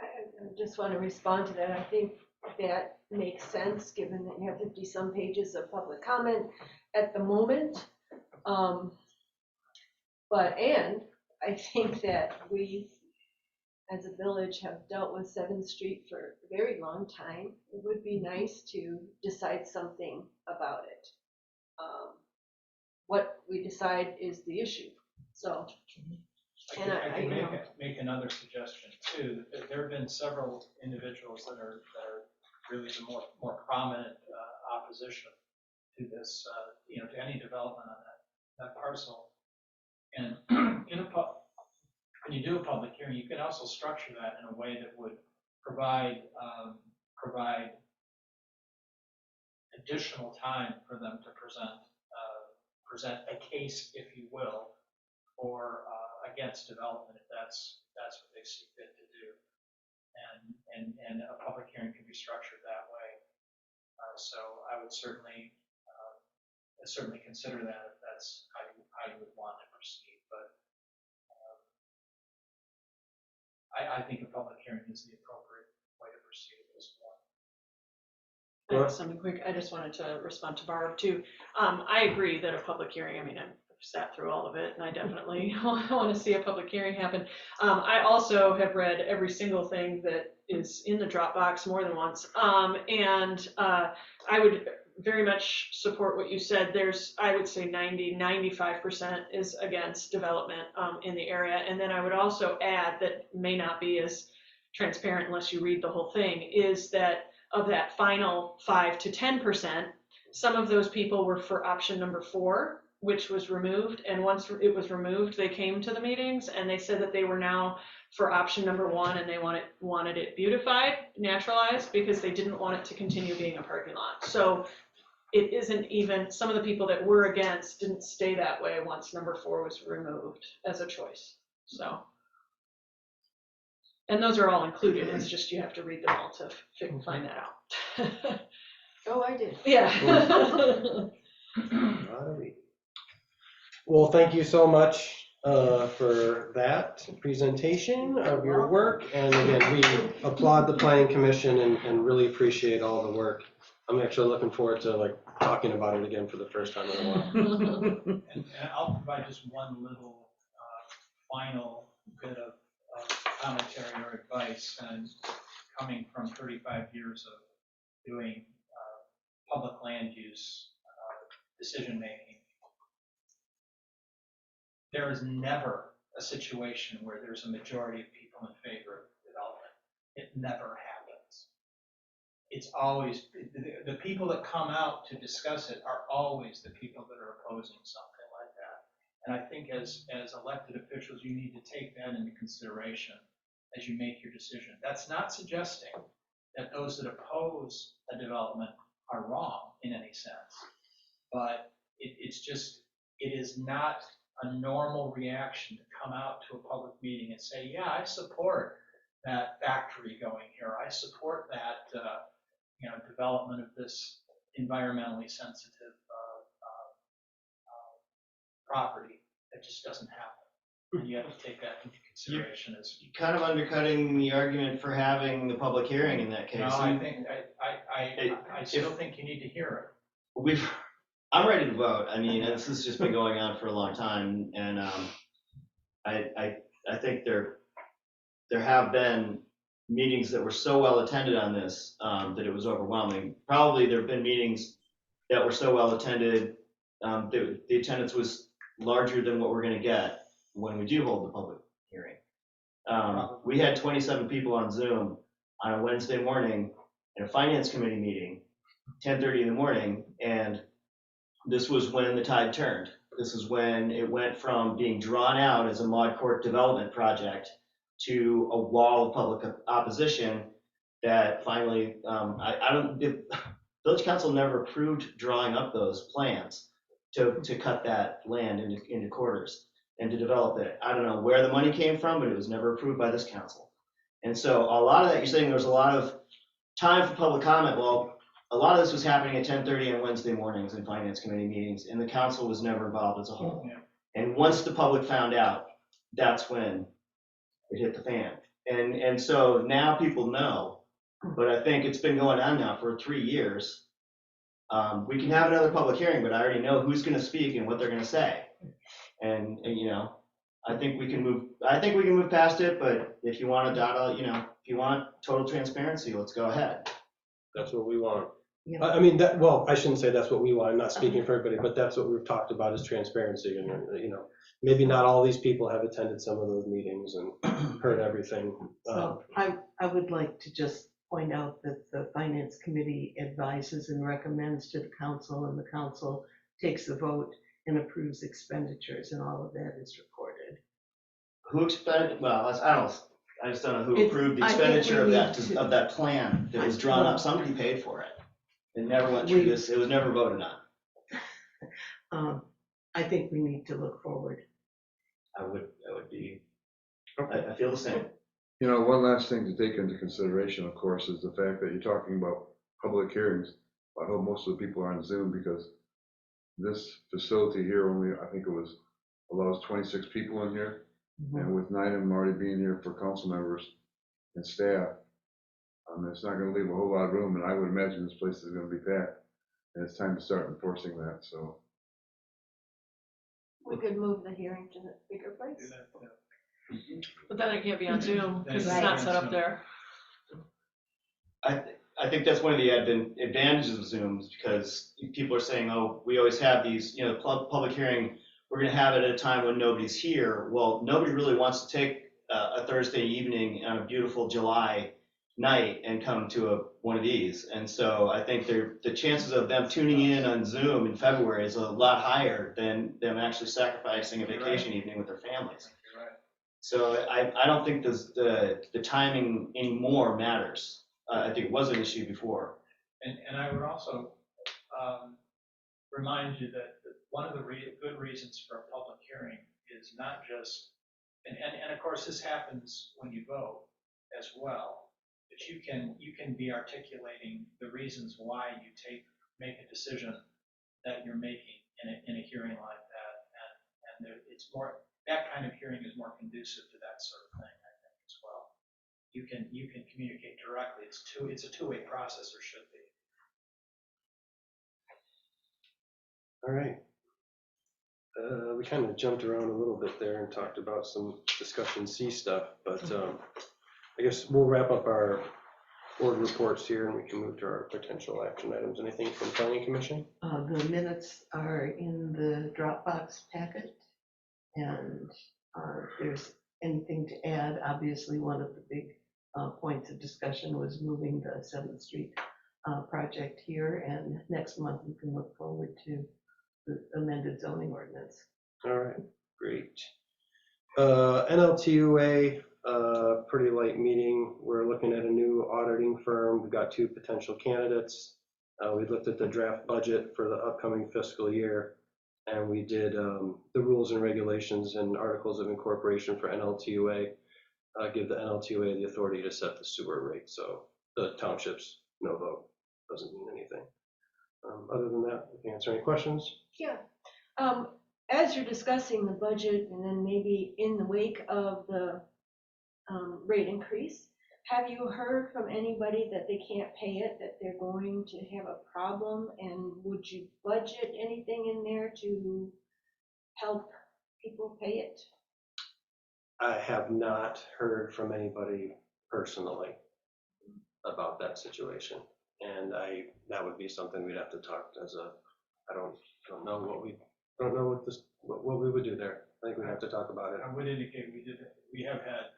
I just want to respond to that. I think that makes sense, given that you have 50-some pages of public comment at the moment. And I think that we, as a village, have dealt with 7th Street for a very long time. It would be nice to decide something about it. What we decide is the issue. So, I can make another suggestion too. There have been several individuals that are really the more prominent opposition to this, to any development on that parcel. And when you do a public hearing, you can also structure that in a way that would provide additional time for them to present a case, if you will, or against development if that's what they see fit to do, and a public hearing can be structured that way. So I would certainly consider that if that's how you would want to proceed. But I think a public hearing is the appropriate way to proceed at this point. I have something quick. I just wanted to respond to Barb too. I agree that a public hearing, I've sat through all of it and I definitely want to see a public hearing happen. I also have read every single thing that is in the Dropbox more than once. And I would very much support what you said. I would say 95% is against development in the area. And then I would also add that may not be as transparent unless you read the whole thing, is that of that final 5 to 10%, some of those people were for option number 4, which was removed. And once it was removed, they came to the meetings and they said that they were now for option number one, and they wanted it beautified, naturalized, because they didn't want it to continue being a parking lot. So it isn't even, some of the people that were against didn't stay that way once number 4 was removed as a choice, so. And those are all included, it's just you have to read them all to find that out. Oh, I did. Yeah. Well, thank you so much for that presentation of your work. And again, we applaud the planning commission and really appreciate all the work. I'm actually looking forward to like talking about it again for the first time in a while. And I'll provide just one little final bit of commentary or advice, and coming from 35 years of doing public land use decision-making. There is never a situation where there's a majority of people in favor of development. It never happens. It's always, the people that come out to discuss it are always the people that are opposing something like that. And I think as elected officials, you need to take that into consideration as you make your decision. That's not suggesting that those that oppose a development are wrong in any sense, but it's just, it is not a normal reaction to come out to a public meeting and say, yeah, I support that factory going here. I support that development of this environmentally sensitive property. That just doesn't happen. And you have to take that into consideration as You're kind of undercutting the argument for having the public hearing in that case. no, I think I still think you need to hear it. I'm ready to vote. I mean, this has just been going on for a long time, and I think there have been meetings that were so well attended on this that it was overwhelming. Probably there have been meetings that were so well attended, the attendance was larger than what we're going to get when we do hold the public hearing. We had 27 people on Zoom on a Wednesday morning in a finance committee meeting, 10:30 in the morning, and this was when the tide turned. This is when it went from being drawn out as a mod court development project to a wall of public opposition that finally, the village council never approved drawing up those plans to cut that land into quarters and to develop it. I don't know where the money came from, but it was never approved by this council. And so a lot of that, you're saying there was a lot of time for public comment. Well, a lot of this was happening at 10:30 on Wednesday mornings in finance committee meetings, and the council was never involved as a whole. Yeah. And once the public found out, that's when it hit the fan. And so now people know, but I think it's been going on now for 3 years. We can have another public hearing, but I already know who's going to speak and what they're going to say. And I think we can move past it, but if you want if you want total transparency, let's go ahead. That's what we want. Yeah. I mean, I shouldn't say that's what we want. I'm not speaking for everybody, but that's what we've talked about is transparency. And, maybe not all these people have attended some of those meetings and heard everything. So I would like to just point out that the finance committee advises and recommends to the council, and the council takes the vote and approves expenditures, and all of that is recorded. Who expended? Well, I just don't know who It's- approved the I think we expenditure need of that plan that was drawn up. Somebody paid for it. It never went through this. It was never voted on. I think we need to look forward. I would be. I feel the same. One last thing to take into consideration, of course, is the fact that you're talking about public hearings. I hope most of the people are on Zoom because this facility here only, I think it allows 26 people in here. And with 9 of them already being here for council members and staff, it's not going to leave a whole lot of room, and I would imagine this place is going to be packed. And it's time to start enforcing that. So We could move the hearing to the bigger place. But then it can't be on Zoom because it's Right. not set up there. I think that's one of the advantages of Zooms because people are saying, oh, we always have these, public hearing. We're going to have it at a time when nobody's here. Well, nobody really wants to take a Thursday evening on a beautiful July night and come to one of these. And so I think the chances of them tuning in on Zoom in February is a lot higher than them actually sacrificing a vacation evening with their families. You're right. So I don't think the timing anymore matters. I think it was an issue before. And I would also remind you that one of the good reasons for a public hearing is not just, and of course this happens when you vote as well, but you can be articulating the reasons why you make a decision that you're making in a hearing like that, and it's more, that kind of hearing is more conducive to that sort of thing, I think, as well. You can communicate directly. It's a two-way process, or should be. All right. We kind of jumped around a little bit there and talked about some discussion C stuff, but I guess we'll wrap up our board reports here and we can move to our potential action items. Anything from planning commission? The minutes are in the Dropbox packet, and if there's anything to add, obviously one of the big points of discussion was moving the 7th Street project here, and next month we can look forward to the amended zoning ordinance. All right, great. NLTUA, pretty light meeting. We're looking at a new auditing firm. We've got 2 potential candidates. We looked at the draft budget for the upcoming fiscal year, and we did the rules and regulations and articles of incorporation for NLTUA. Give the NLTUA the authority to set the sewer rate. So the township's no vote doesn't mean anything. Other than that, we can answer any questions. Yeah. As you're discussing the budget and then maybe in the wake of the rate increase, have you heard from anybody that they can't pay it, that they're going to have a problem? And would you budget anything in there to help people pay it? I have not heard from anybody personally about that situation. And that would be something we'd have to talk as a, I don't know what we would do there. I think we'd have to talk about it. I would indicate we have had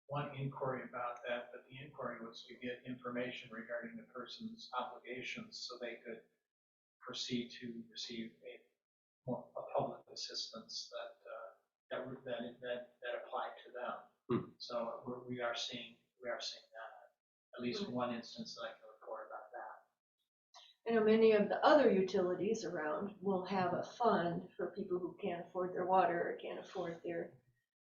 one inquiry about that, but the inquiry was to get information regarding the person's obligations so they could proceed to receive a public assistance that applied to them. So we are seeing that. At least one instance that I can report about that. I know many of the other utilities around will have a fund for people who can't afford their water or can't afford their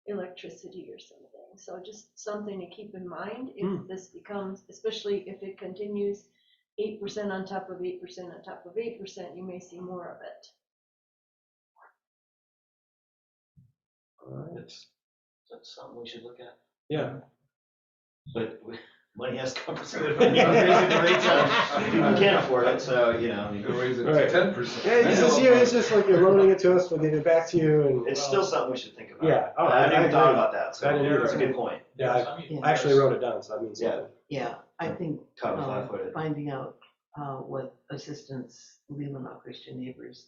electricity or something. So just something to keep in mind if this becomes, especially if it continues 8% on top of 8% on top of 8%, you may see more of it. All right. That's something we should look at. Yeah. But money has to come from somewhere. Raising the rates on people who can't afford it, so, you know. Raise it Right. to 10%. Yeah, it's just like you're loaning it to us, we'll give it back to you. And It's still something we should think about. Yeah. Oh, I hadn't even agree. thought about that, so I didn't that's a either. good point. Yeah, I actually wrote it down, so that means something. Yeah, I think Caught me flat-footed. finding out what assistance Leland Christian Neighbors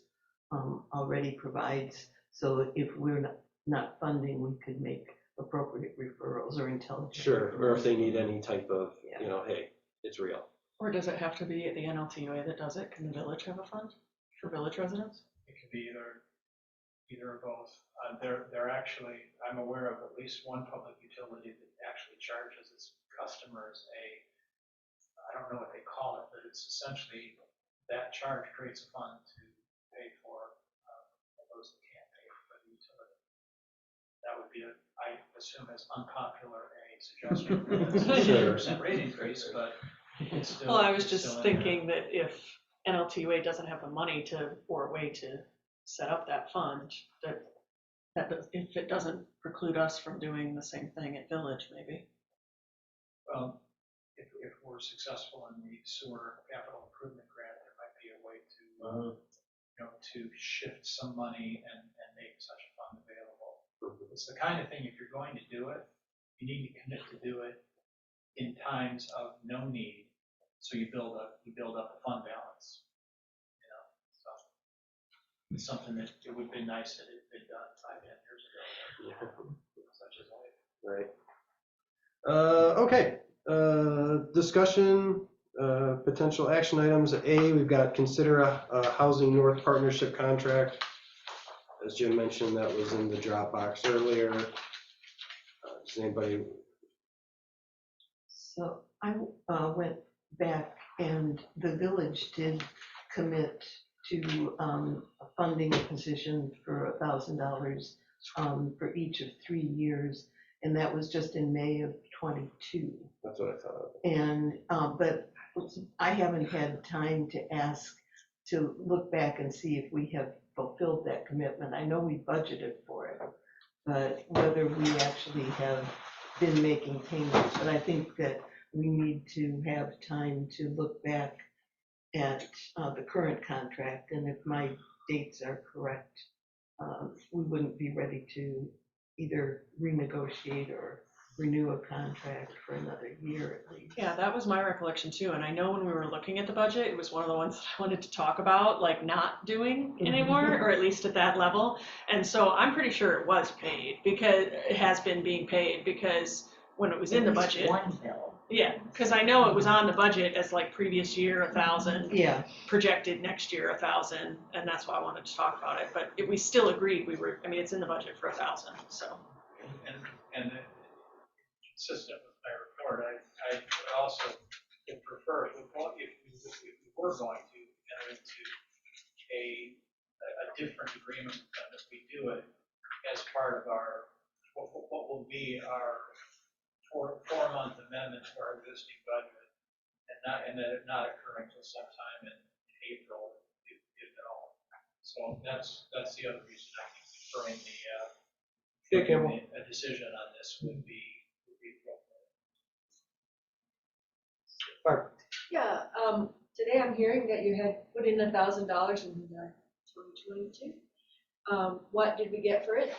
already provides, so if we're not funding, we could make appropriate referrals or intelligent. Sure, or if referrals. they need any type of, hey, it's real. Or does it have to be the NLTUA that does it? Can the village have a fund for village residents? It could be either or both. They're actually, I'm aware of at least one public utility that actually charges its customers I don't know what they call it, but it's essentially that charge creates a fund to pay for those that can't pay for the utility. That would be, I assume, as unpopular a suggestion as a 0% rate increase, but it's still. Well, I was it's just still in thinking that if NLTUA doesn't have the money or a way to set up that fund, if it doesn't preclude us from doing the same thing at village, maybe. Well, if we're successful in the sewer capital improvement grant, there might be a way to, to shift some money and make such a fund available. It's the kind of thing, if you're going to do it, you need to commit to do it in times of no need, so you build up a fund balance. So it's something that it would be nice that it had been done 5-10 years ago. Such as Right. Okay. Discussion, potential action items. A, we've got consider a Housing North partnership contract. As Jim mentioned, that was in the Dropbox earlier. Does anybody? So I went back and the village did commit to funding a position for $1,000 for each of 3 years. And that was just in May of '22. That's what I thought. And, but I haven't had time to ask, to look back and see if we have fulfilled that commitment. I know we budgeted for it, but whether we actually have been making payments. But I think that we need to have time to look back at the current contract, and if my dates are correct, we wouldn't be ready to either renegotiate or renew a contract for another year at least. Yeah, that was my recollection too, and I know when we were looking at the budget, it was one of the ones that I wanted to talk about, like not doing anymore, or at least at that level. And so I'm pretty sure it was paid, because it has been being paid, because when it was in the At least budget. one bill. Yeah, because I know it was on the budget as like previous year 1,000, Yeah, projected next year 1,000, and that's why I wanted to talk about it. But we still agreed I mean, it's in the budget for 1,000, so. And consistent with my report, I also would prefer, if we were going to enter into a different agreement, than if we do it as part of our, what will be our four-month amendment to our existing budget, and that it not occurring until sometime in April, if at all. So that's the other reason I think deferring a decision on this would be appropriate. Yeah, today I'm hearing that you had put in $1,000 in 2022. What did we get for it?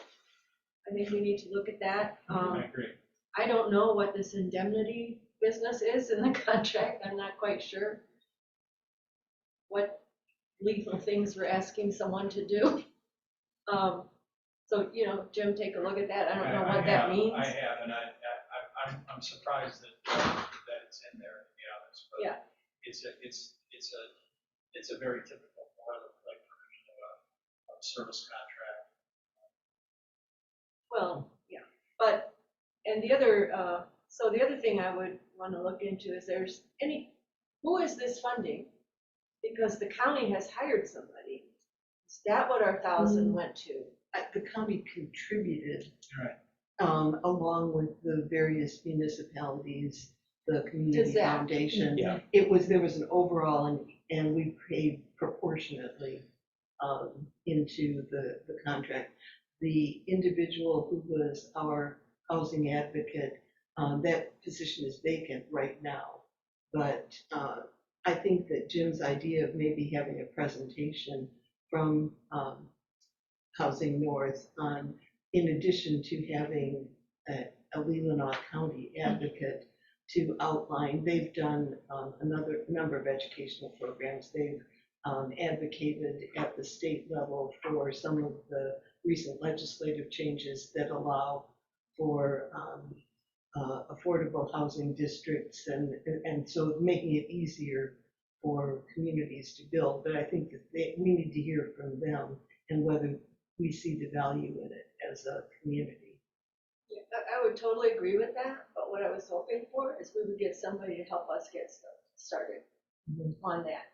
I think we need to look at that. I agree. I don't know what this indemnity business is in the contract. I'm not quite sure what lethal things we're asking someone to do. So, Jim, take a look at that. I don't know what that means. I have, and I'm surprised that it's in there, to be honest. But Yeah. It's a very typical boilerplate provision of a service contract. Well, yeah, but, and the other thing I would want to look into is who is this funding? Because the county has hired somebody. Is that what our 1,000 went to? the county contributed. Right. Along with the various municipalities, the community Exactly. foundation. Yeah. There was an overall, and we paid proportionately into the contract. The individual who was our housing advocate, that position is vacant right now. But I think that Jim's idea of maybe having a presentation from Housing North on, in addition to having a Leelanau County advocate to outline, they've done another number of educational programs. They've advocated at the state level for some of the recent legislative changes that allow for affordable housing districts, and so making it easier for communities to build. But I think that we need to hear from them and whether we see the value in it as a community. Yeah, I would totally agree with that, but what I was hoping for is we would get somebody to help us get started on that.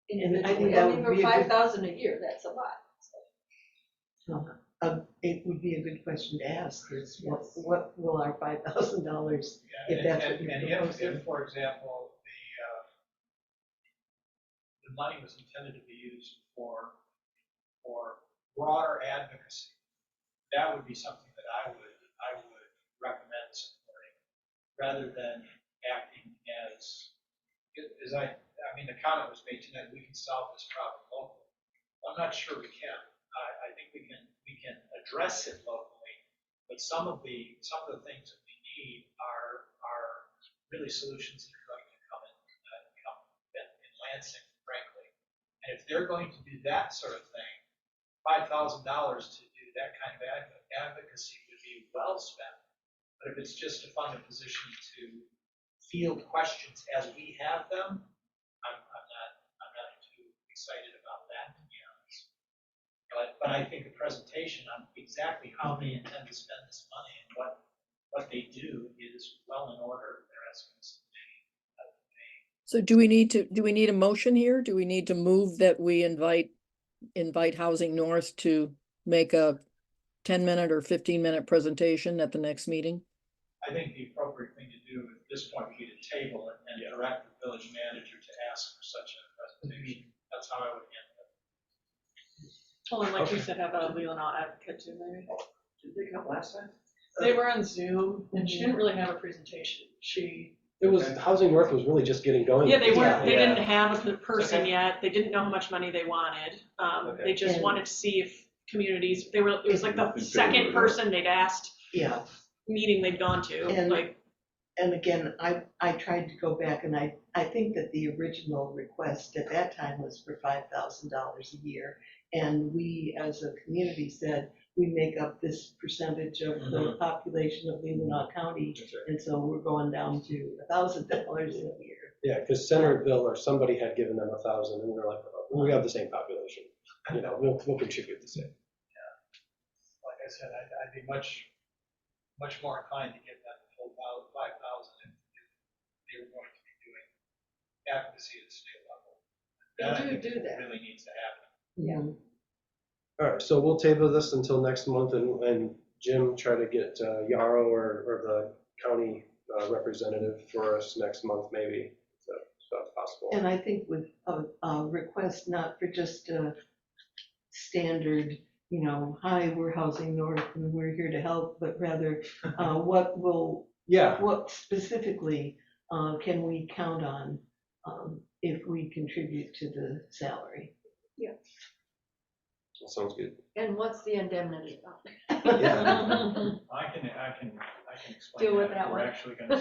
And I think Individually. that I would mean, for be a good- 5,000 a year, that's a lot. It would be a good question to ask is what will our $5,000, if that's what you're And proposing? if, for example, the money was intended to be used for broader advocacy, that would be something that I would recommend supporting, rather than acting as I mean, the comment was made tonight, we can solve this problem locally. I'm not sure we can. I think we can address it locally, but some of the things that we need are really solutions that are going to come in Lansing, frankly. And if they're going to do that sort of thing, $5,000 to do that kind of advocacy would be well spent. But if it's just to fund a position to field questions as we have them, I'm not too excited about that, to be honest. But I think the presentation on exactly how they intend to spend this money and what they do is well in order. They're asking us to So do we need a motion here? Do we need to move that we invite Housing North to make a 10-minute or 15-minute presentation at the next meeting? I think the appropriate thing to do at this point would be to table it and direct the village manager to ask for such a presentation. That's how I would handle it. Well, and like you said, have a legal advocate too, maybe. Did they come last time? They were on Zoom and she didn't really have a presentation. It was, Housing North was really just getting going. Yeah, they Yeah. didn't have a person Okay. yet. They didn't know how much money they wanted. Okay. They just And- wanted to see if communities, it was like the In favor, second yeah. person they'd asked, Yeah, meeting they'd gone to, And- like, and again, I tried to go back and I think that the original request at that time was for $5,000 a year. And we, as a community, said, we make up this percentage of the population of Leelanau County. That's right. And so we're going down to $1,000 a year. Yeah, because Centerville or somebody had given them 1,000, and we were like, oh, we have the same population. We'll contribute the same. Like I said, I'd be much more inclined to give them the full 5,000 if they were going to be doing advocacy at the state level. That I think do that. really needs to happen. Yeah. All right, so we'll table this until next month, and Jim, try to get Yarrow or the county representative for us next month, maybe, so that's possible. And I think with a request not for just a standard, hi, we're Housing North and we're here to help, but rather Yeah, what specifically can we count on if we contribute to the salary? that sounds good. And what's the indemnity? I can explain Deal with that. that We're one. actually going to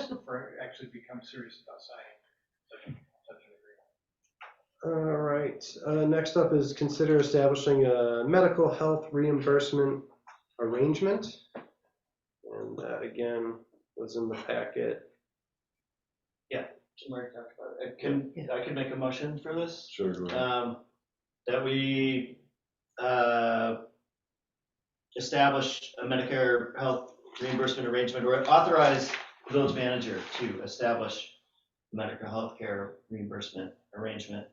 actually become serious about signing such an agreement. All right, next up is consider establishing a medical health reimbursement arrangement. And that, again, was in the packet. Jim already talked about it. I can make a motion for this? Sure, go ahead. That we establish a Medicare health reimbursement arrangement, or authorize the village manager to establish a Medicare health care reimbursement arrangement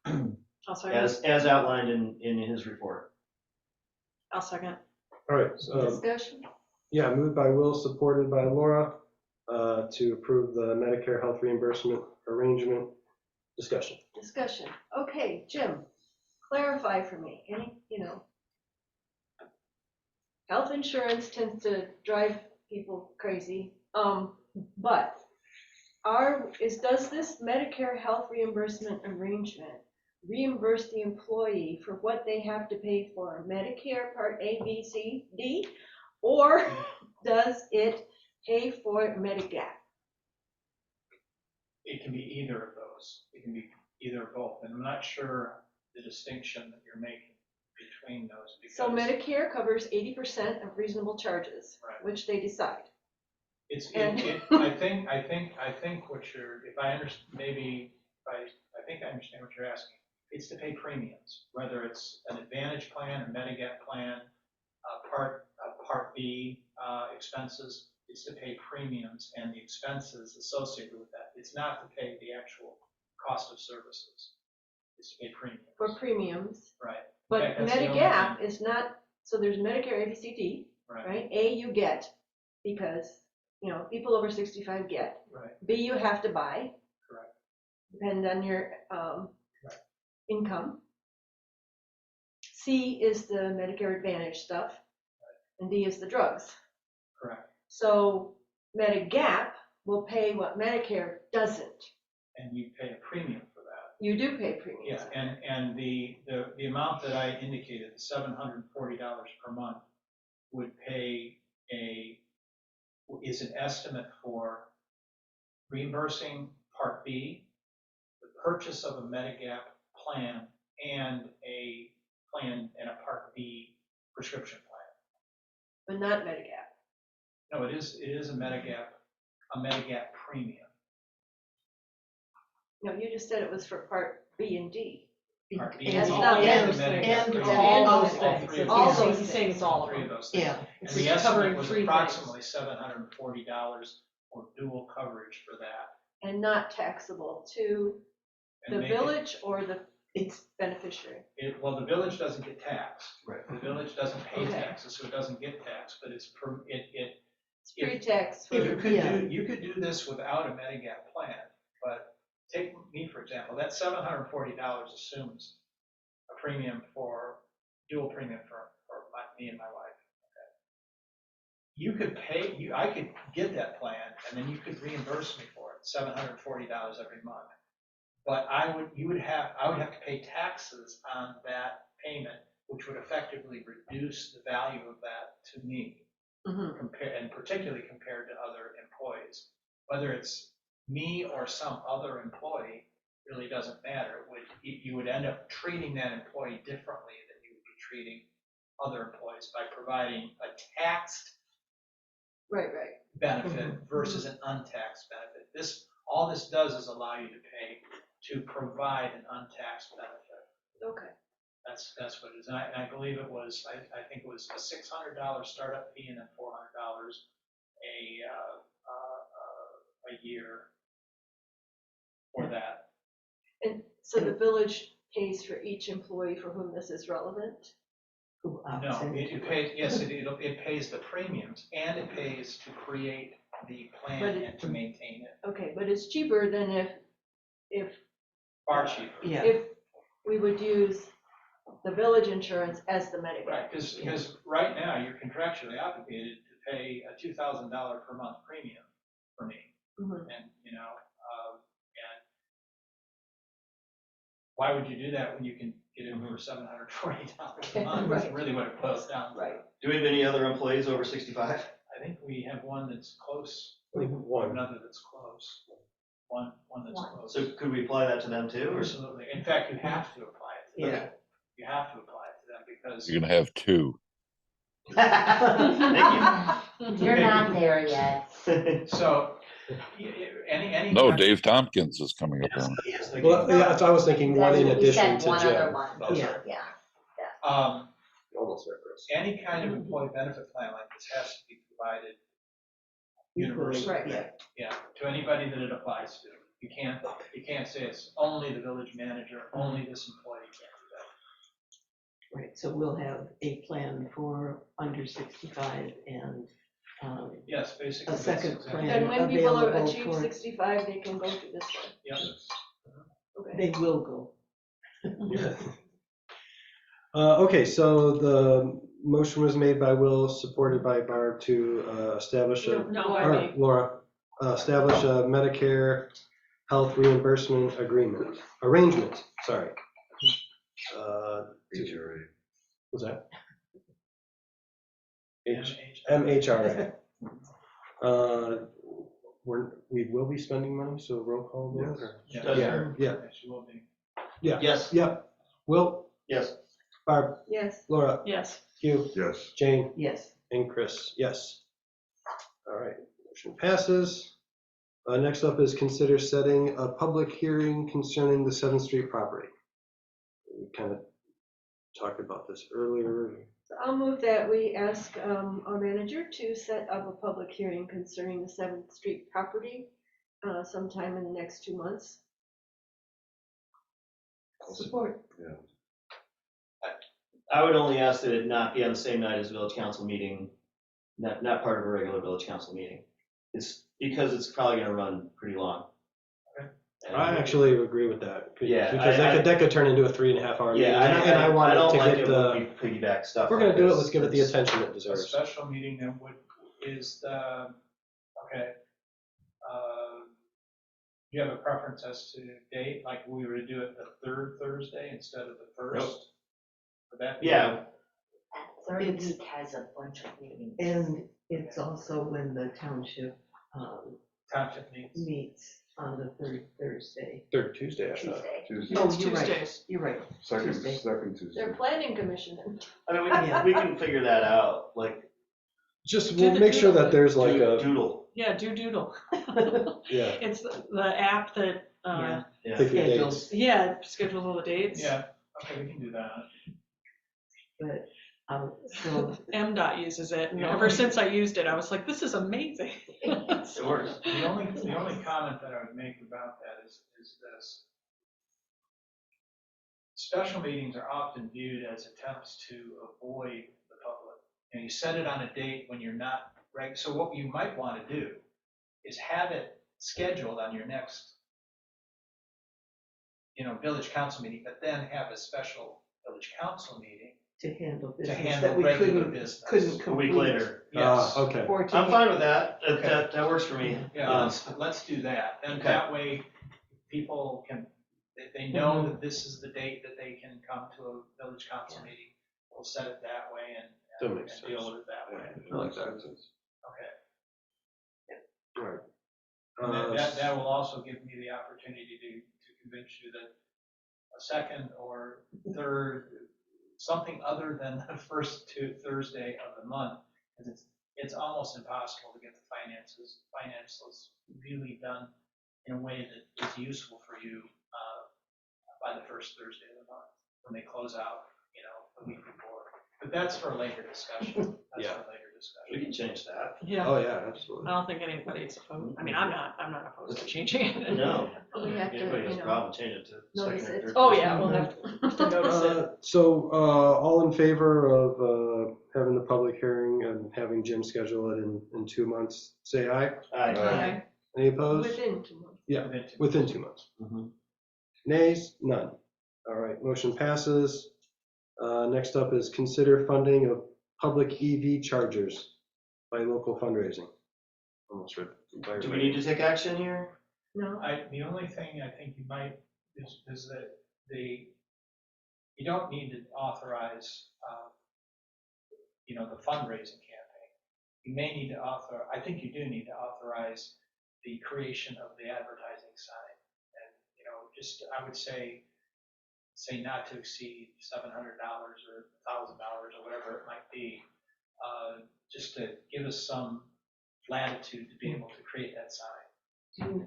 I'll second. as outlined in his report. I'll second. All right, Discussion? yeah, moved by Will, supported by Laura, to approve the Medicare health reimbursement arrangement. Discussion. Discussion. Okay, Jim, clarify for me, health insurance tends to drive people crazy, but does this Medicare health reimbursement arrangement reimburse the employee for what they have to pay for Medicare Part A, B, C, D? Or does it pay for Medigap? It can be either of those. It can be either or both. And I'm not sure the distinction that you're making between those. Because So Medicare covers 80% of reasonable charges, Right. which they decide. I think what you're, if I understand, maybe, I think I understand what you're asking. It's to pay premiums, whether it's an Advantage plan, a Medigap plan, Part B expenses. It's to pay premiums and the expenses associated with that. It's not to pay the actual cost of services. It's to pay premiums. For premiums, Right. but fact, that's the only Medigap is not, so there's Medicare ABCD, Right. right? A, you get, because, people over 65 get. Right. B, you have to buy. Correct. Depend on your income. C is the Medicare Advantage stuff, and D is the drugs. Correct. So Medigap will pay what Medicare doesn't. And you pay a premium for that. You do pay premiums. Yeah, and the amount that I indicated, the $740 per month, would pay is an estimate for reimbursing Part B, the purchase of a Medigap plan, and a plan and a Part B prescription plan. But not Medigap. No, it is a Medigap premium. No, you just said it was for Part B and D. Part B. And- It's That's all not the and- Medicare and premiums. all those All things. three of All those So those he's saying it's all of Three them. of those things. Yeah, And It's the just covering estimate was three things. approximately $740 for dual coverage for that. And not taxable to And the make it- village or the it's, beneficiary. Well, the village doesn't get taxed. Right. The village doesn't pay Okay. taxes, so it doesn't get taxed, but it's, It's pre-tax for you the, could Yeah. do, you could do this without a Medigap plan, but take me, for example, that $740 assumes a premium for, dual premium for me and my wife. Okay. You could pay, I could get that plan, and then you could reimburse me for it, $740 every month. But I would have to pay taxes on that payment, which would effectively reduce the value of that to me, and particularly compared to other employees. Whether it's me or some other employee really doesn't matter. You would end up treating that employee differently than you would be treating other employees by providing a taxed right. benefit versus an untaxed benefit. All this does is allow you to provide an untaxed benefit. Okay. That's what it is. And I believe it was, I think it was a $600 startup fee and then $400 a year for that. And so the village pays for each employee for whom this is relevant? who No, opts into it pays, yes, it pays the premiums and it pays to create the plan But it- and to maintain it. Okay, but it's cheaper than if Far cheaper. Yeah, if we would use the village insurance as the Medigap. Right, because right now you're contractually obligated to pay a $2,000 per month premium for me. Mhm. And, and why would you do that when you can get it for $740 a month? That's Right. really what it boils down to. Right. Do we have any other employees over 65? I think we have one that's close, I think one. another that's close, one that's One. close. So could we apply that to them too, or? Absolutely. In fact, you have to apply it to them. yeah. You have to apply it to them because. You're gonna have two. Thank You're not there yet. you. So, any. No, Dave Tompkins is coming up on. Yes, they Well, can. yeah, so I was thinking one That's in what we addition said, to one Jim. other one. Oh, Yeah. sorry. Yeah. Almost there, Chris. Any kind of employee benefit plan like this has to be provided universally. Right. Yeah, Yeah, to anybody that it applies to. You can't say it's only the village manager, only this employee can do that. right, so we'll have a plan for under 65 and, Yes, basically. A second that's exactly- plan. And when people Available achieve for- 65, they can go to this one. Yep. Okay. they will go. Okay, so the motion was made by Will, supported by Barb to establish a, No, by or me. Laura, establish a Medicare health reimbursement arrangement, sorry. HRA. What's that? MHRA. MHRA. We will be spending money, so roll call vote? or- Yeah. Does Yeah, her. yeah, Yes, you will be. Yes, yep. Will, yes. Barb, Yes. Laura, Yes. Hugh, Yes. Jane, Yes, and Chris, yes. All right, motion passes. Next up is consider setting a public hearing concerning the 7th Street property. We kind of talked about this earlier. So I'll move that we ask our manager to set up a public hearing concerning the 7th Street property sometime in the next 2 months. support. I would only ask that it not be on the same night as village council meeting, not part of a regular village council meeting. It's because it's probably gonna run pretty long. Okay. And- I actually agree with that. Yeah, Because that could turn into a 3.5 hour meeting. Yeah, And I I wanted don't to like get it the, when we piggyback stuff. if we're gonna like do it, this. let's give it the It's- attention it A deserves. special meeting then is the, okay. Do you have a preference as to date, like we were to do it the third Thursday instead of the first? Would that be? Yeah, That third It's- week has a bunch of meetings. And it's also when the township Township meets. meets on the third Thursday. Third Tuesday, I thought. Tuesday. Tuesday, Oh, It's you're right. Tuesdays. You're right. second Tuesday. Tuesday. They're planning commission. I mean, Yeah. we can figure that out, like, Just, Do we'll the make sure doodle. that there's like a, doodle. Yeah, do doodle. yeah, It's the app that, Yeah. Yeah. pick your Schedules. dates. yeah, schedules all the dates. Yeah, Okay, we can do that. But, so, MDOT uses it, and Yeah. ever since I used it, I was like, this is amazing. It works. The only comment that I would make about that is this. Special meetings are often viewed as attempts to avoid the public. And you set it on a date when you're not right. So what you might want to do is have it scheduled on your next, village council meeting, but then have a special village council meeting to handle to business handle that we regular couldn't business. complete. A week later. Yes. Okay. Or to I'm fine with that. Okay. That works for me. Yeah, let's do that. And Okay. that way, people can, they know that this is the date that they can come to a village council meeting. We'll set it that way That and makes deal sense. with it that way. I like that. Okay. All right. And that will also give me the opportunity to convince you that a second or third, something other than the first Thursday of the month, because it's almost impossible to get the financials really done in a way that is useful for you by the first Thursday of the month when they close out, the week before. But that's for a later discussion. That's for a later discussion. We can change that. Yeah, Oh, yeah, absolutely. I don't think anybody's opposed, I mean, I'm not opposed to changing it. No. We have to, Anybody has a problem, change it to notice second or it. third. Oh, yeah, we'll have to notice it. So, all in favor of having the public hearing and having Jim schedule it in 2 months, say aye. Aye. Okay. Any opposed? Within 2 months. Yeah, within 2 months. Mhm. Nays? None. All right, motion passes. Next up is consider funding of public EV chargers by local fundraising. Almost read. Do we need to take action here? No? The only thing I think you might is that you don't need to authorize, the fundraising campaign. You may need to I think you do need to authorize the creation of the advertising sign. And, I would say not to exceed $700 or $1,000 or whatever it might be, just to give us some latitude to be able to create that sign.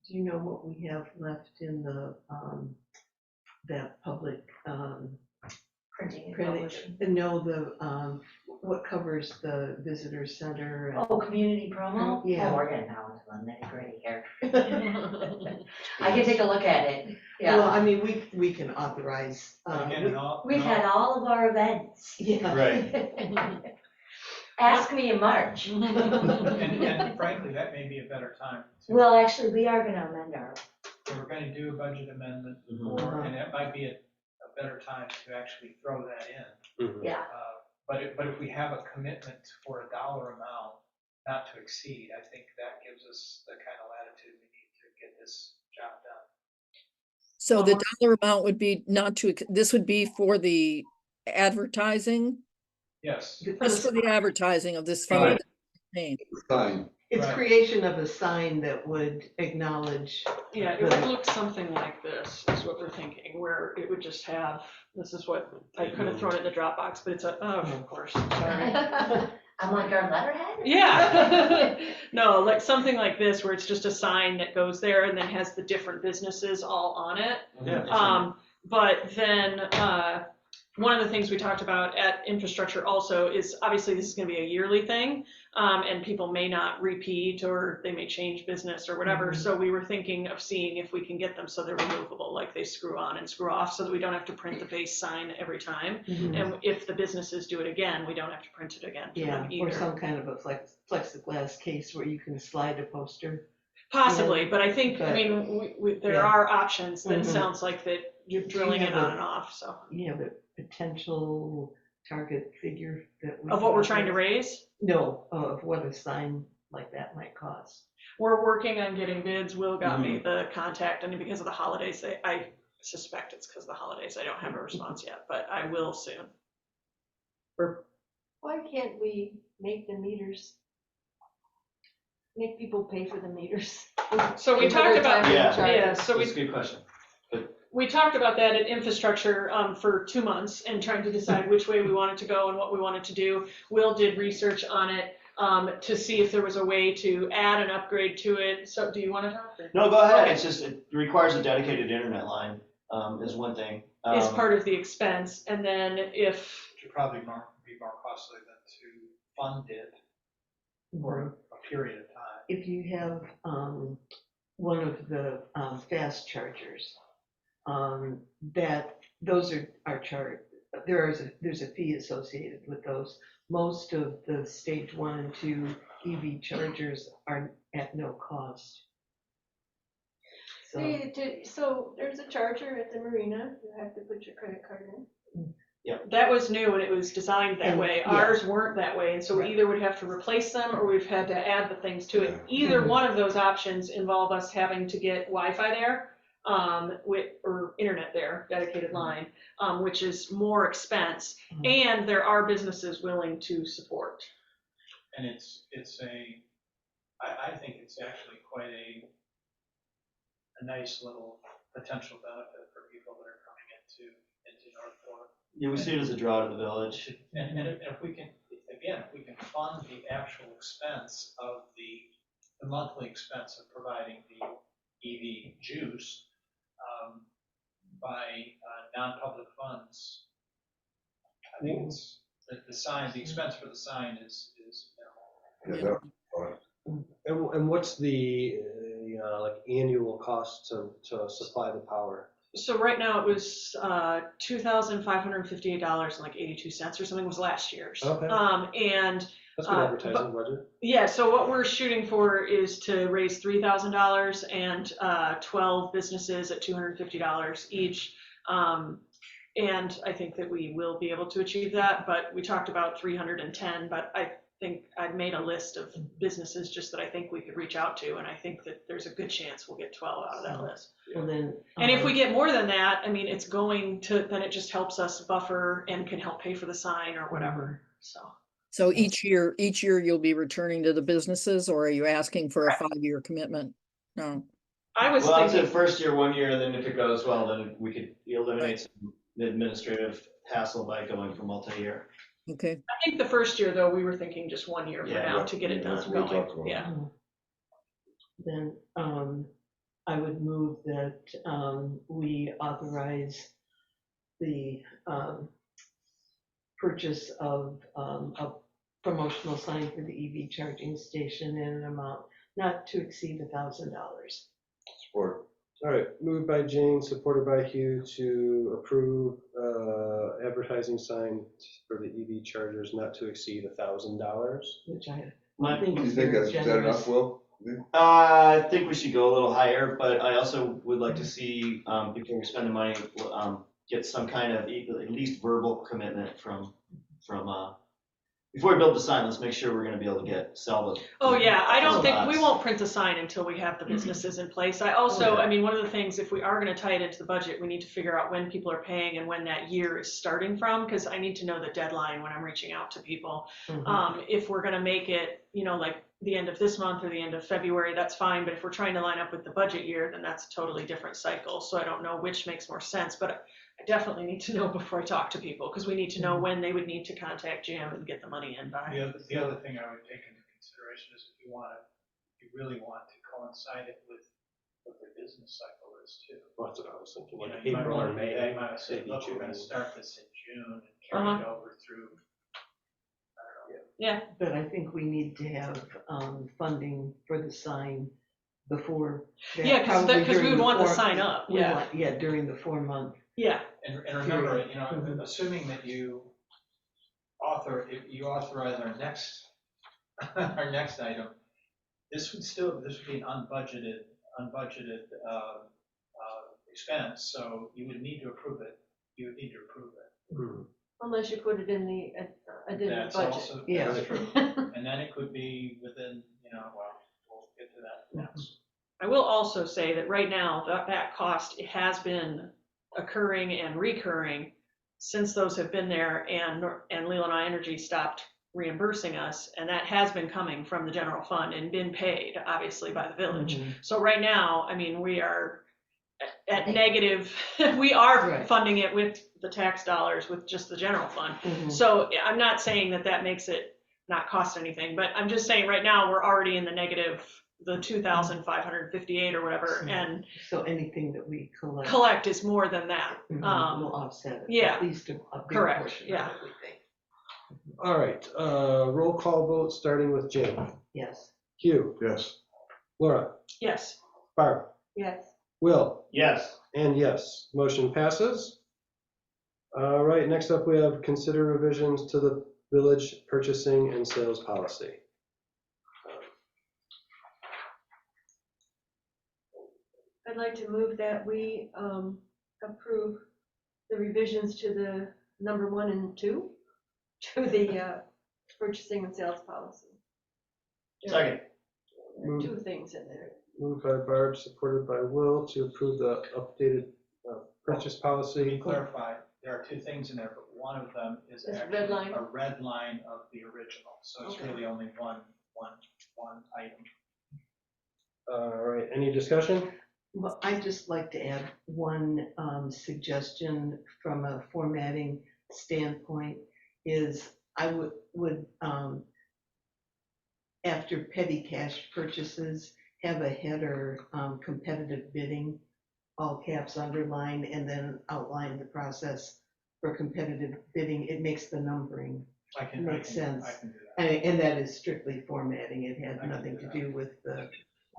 Do you know what we have left in the, that public, Printing and printing? publishing. No, what covers the visitor center? and- Oh, community promo? Yeah. Oh, we're getting down to the nitty gritty here. I can take a look at it, Well, yeah. I mean, we can authorize, Again, We've had all of our events. yeah. Right. Ask me in March. And frankly, that may be a better time. Well, actually, we are gonna amend our, We're going to do a budget amendment Uh-huh. and it might be a better time to actually throw that in. yeah, But if we have a commitment for a dollar amount not to exceed, I think that gives us the kind of latitude we need to get this job done. So the dollar amount would be not to, this would be for the advertising, Yes. just for the advertising of this Right. campaign. Sign. It's Right. creation of a sign that would acknowledge. Yeah, it would look something like this, is what we're thinking, where it would just have, this is what, I could have thrown it in the Dropbox, but it's of course, sorry. I'm like our letterhead? Yeah. No, like something like this, where it's just a sign that goes there and then has the different businesses all on it. Yeah. But then, one of the things we talked about at infrastructure also is obviously this is going to be a yearly thing, and people may not repeat or they may change business or whatever. So we were thinking of seeing if we can get them so they're removable, like they screw on and screw off, so that we don't have to print the base sign every time. And if the businesses do it again, we don't have to print it again for Yeah, them or either. some kind of a plexiglass case where you can slide a poster. Possibly, Yeah, but I think, I but- mean, there Yeah. are options that Mhm. sounds like that you're drilling it have on a- and off, so. You have a potential target figure that we. Of what we're could trying to offer? raise, No, of what a sign like that might cost. we're working on getting bids. Will got me the contact, and because of the holidays, I suspect it's because of the holidays. I don't have a response yet, but I will soon. Why can't we make the meters? Make people pay for the meters? So we Another talked about, time we Yeah. charge yeah, it. so That's a good question. we talked about that at infrastructure for 2 months and trying to decide which way we wanted to go and what we wanted to do. Will did research on it to see if there was a way to add an upgrade to it. So do you want to talk? No, go ahead. Okay. It's just, it requires a dedicated internet line, is one thing. is part of the expense, and then if, Which would probably be more costly than to fund it for a period of time. If you have one of the fast chargers, that those are charged, there's a fee associated with those. Most of the stage 1 and 2 EV chargers are at no cost. So, So there's a charger at the marina, you have to put your credit card in. that was new and it was designed that And- way. yeah. Ours weren't that way, and so we Right. either would have to replace them or we've had to add the things to it. Yeah. Either Mhm. one of those options involve us having to get Wi-Fi there, or internet there, dedicated line, which is more expense. Mhm. And there are businesses willing to support. And I think it's actually quite a nice little potential benefit for people that are coming into Northport. Yeah, we see it as a draw to the village. And if we can, again, if we can fund the actual expense of the monthly expense of providing the EV juice by non-public funds, I think it's, the expense for the sign is minimal. Yeah, that- And what's the, like annual cost to supply the power? So right now it was $2,558.82 or something was last year's. Okay. And That's good advertising budget. yeah, so what we're shooting for is to raise $3,000 and 12 businesses at $250 each. And I think that we will be able to achieve that, but we talked about 310, but I think I've made a list of businesses just that I think we could reach out to, and I think that there's a good chance we'll get 12 out of that list. and then. And if we get more than that, I mean, it's going to, then it just helps us buffer and can help pay for the sign or whatever, so. So each year you'll be returning to the businesses, or are you asking for a 5-year commitment? No. I was Well, I said thinking, first year, 1 year, and then if it goes well, then we could eliminate some administrative hassle by going for multi-year. Okay. I think the first year though, we were thinking just 1 year for Yeah, now to get it done that's and what we going, talked about. yeah. Then I would move that we authorize the purchase of a promotional sign for the EV charging station in an amount not to exceed $1,000. Support. All right, moved by Jane, supported by Hugh to approve advertising sign for the EV chargers not to exceed $1,000. Which I My- think Do you is think very that's generous. enough, Will? I think we should go a little higher, but I also would like to see, before we spend the money, get some kind of at least verbal commitment from, before we build the sign, let's make sure we're gonna be able to sell the. Oh, yeah, I don't think, we spots. won't print the sign until we have the businesses in place. I also, I mean, one of the things, if we are gonna tie it into the budget, we need to figure out when people are paying and when that year is starting from, because I need to know the deadline when I'm reaching out to people. If we're gonna make it, like the end of this month or the end of February, that's fine, but if we're trying to line up with the budget year, then that's a totally different cycle. So I don't know which makes more sense, but I definitely need to know before I talk to people, because we need to know when they would need to contact Jim and get the money in by. The other thing I would take into consideration is if you really want to coincide it with what their business cycle is too. Well, that's what I was thinking, like You might April or want to- May. You might say, maybe look, we're June. gonna start this in June and carry it over through, I don't know. Yeah, But I think we need to have funding for the sign before. that, yeah, probably because we during would want the four- sign up, we yeah, want- Yeah, during the 4-month. yeah. And remember, Mhm. assuming that you authorize our next, our next item, this would be an unbudgeted expense, so you would need to approve it. Unless you put it in the addendum That's budget. also, Yeah. that's true. And then it could be within, we'll get to that next. I will also say that right now, that cost, it has been occurring and recurring since those have been there and Leland Energy stopped reimbursing us, and that has been coming from the general fund and been paid, obviously, by the village. So right now, I mean, we are at negative, we are Right. funding it with the tax dollars, with just the general fund. Mhm. So I'm not saying that makes it not cost anything, but I'm just saying right now, we're already in the negative the 2,558 or whatever, and So anything that we collect is more than that. will offset it. yeah, At least a big correct, portion yeah. of it, we think. All right, roll call vote, starting with Jane. Yes. Hugh, Yes. Laura, Yes. Barb, Yes. Will, Yes. and yes, motion passes. All right, next up, we have consider revisions to the village purchasing and sales policy. I'd like to move that we approve the revisions to the number 1 and 2 to the purchasing and sales policy. Second. There are 2 things in there. Moved by Barb, supported by Will, to approve the updated purchase To be policy. clarified, there are 2 things in there, but one of them is Is actually red line? a red line of the original. So it's Okay. really only one item. All right, any discussion? Well, I'd just like to add one suggestion from a formatting standpoint is I would after petty cash purchases, have a header, competitive bidding, all caps underlined, and then outline the process for competitive bidding. It makes the numbering make sense. I can do that. And that is strictly formatting. It had I can nothing do to that. do with the,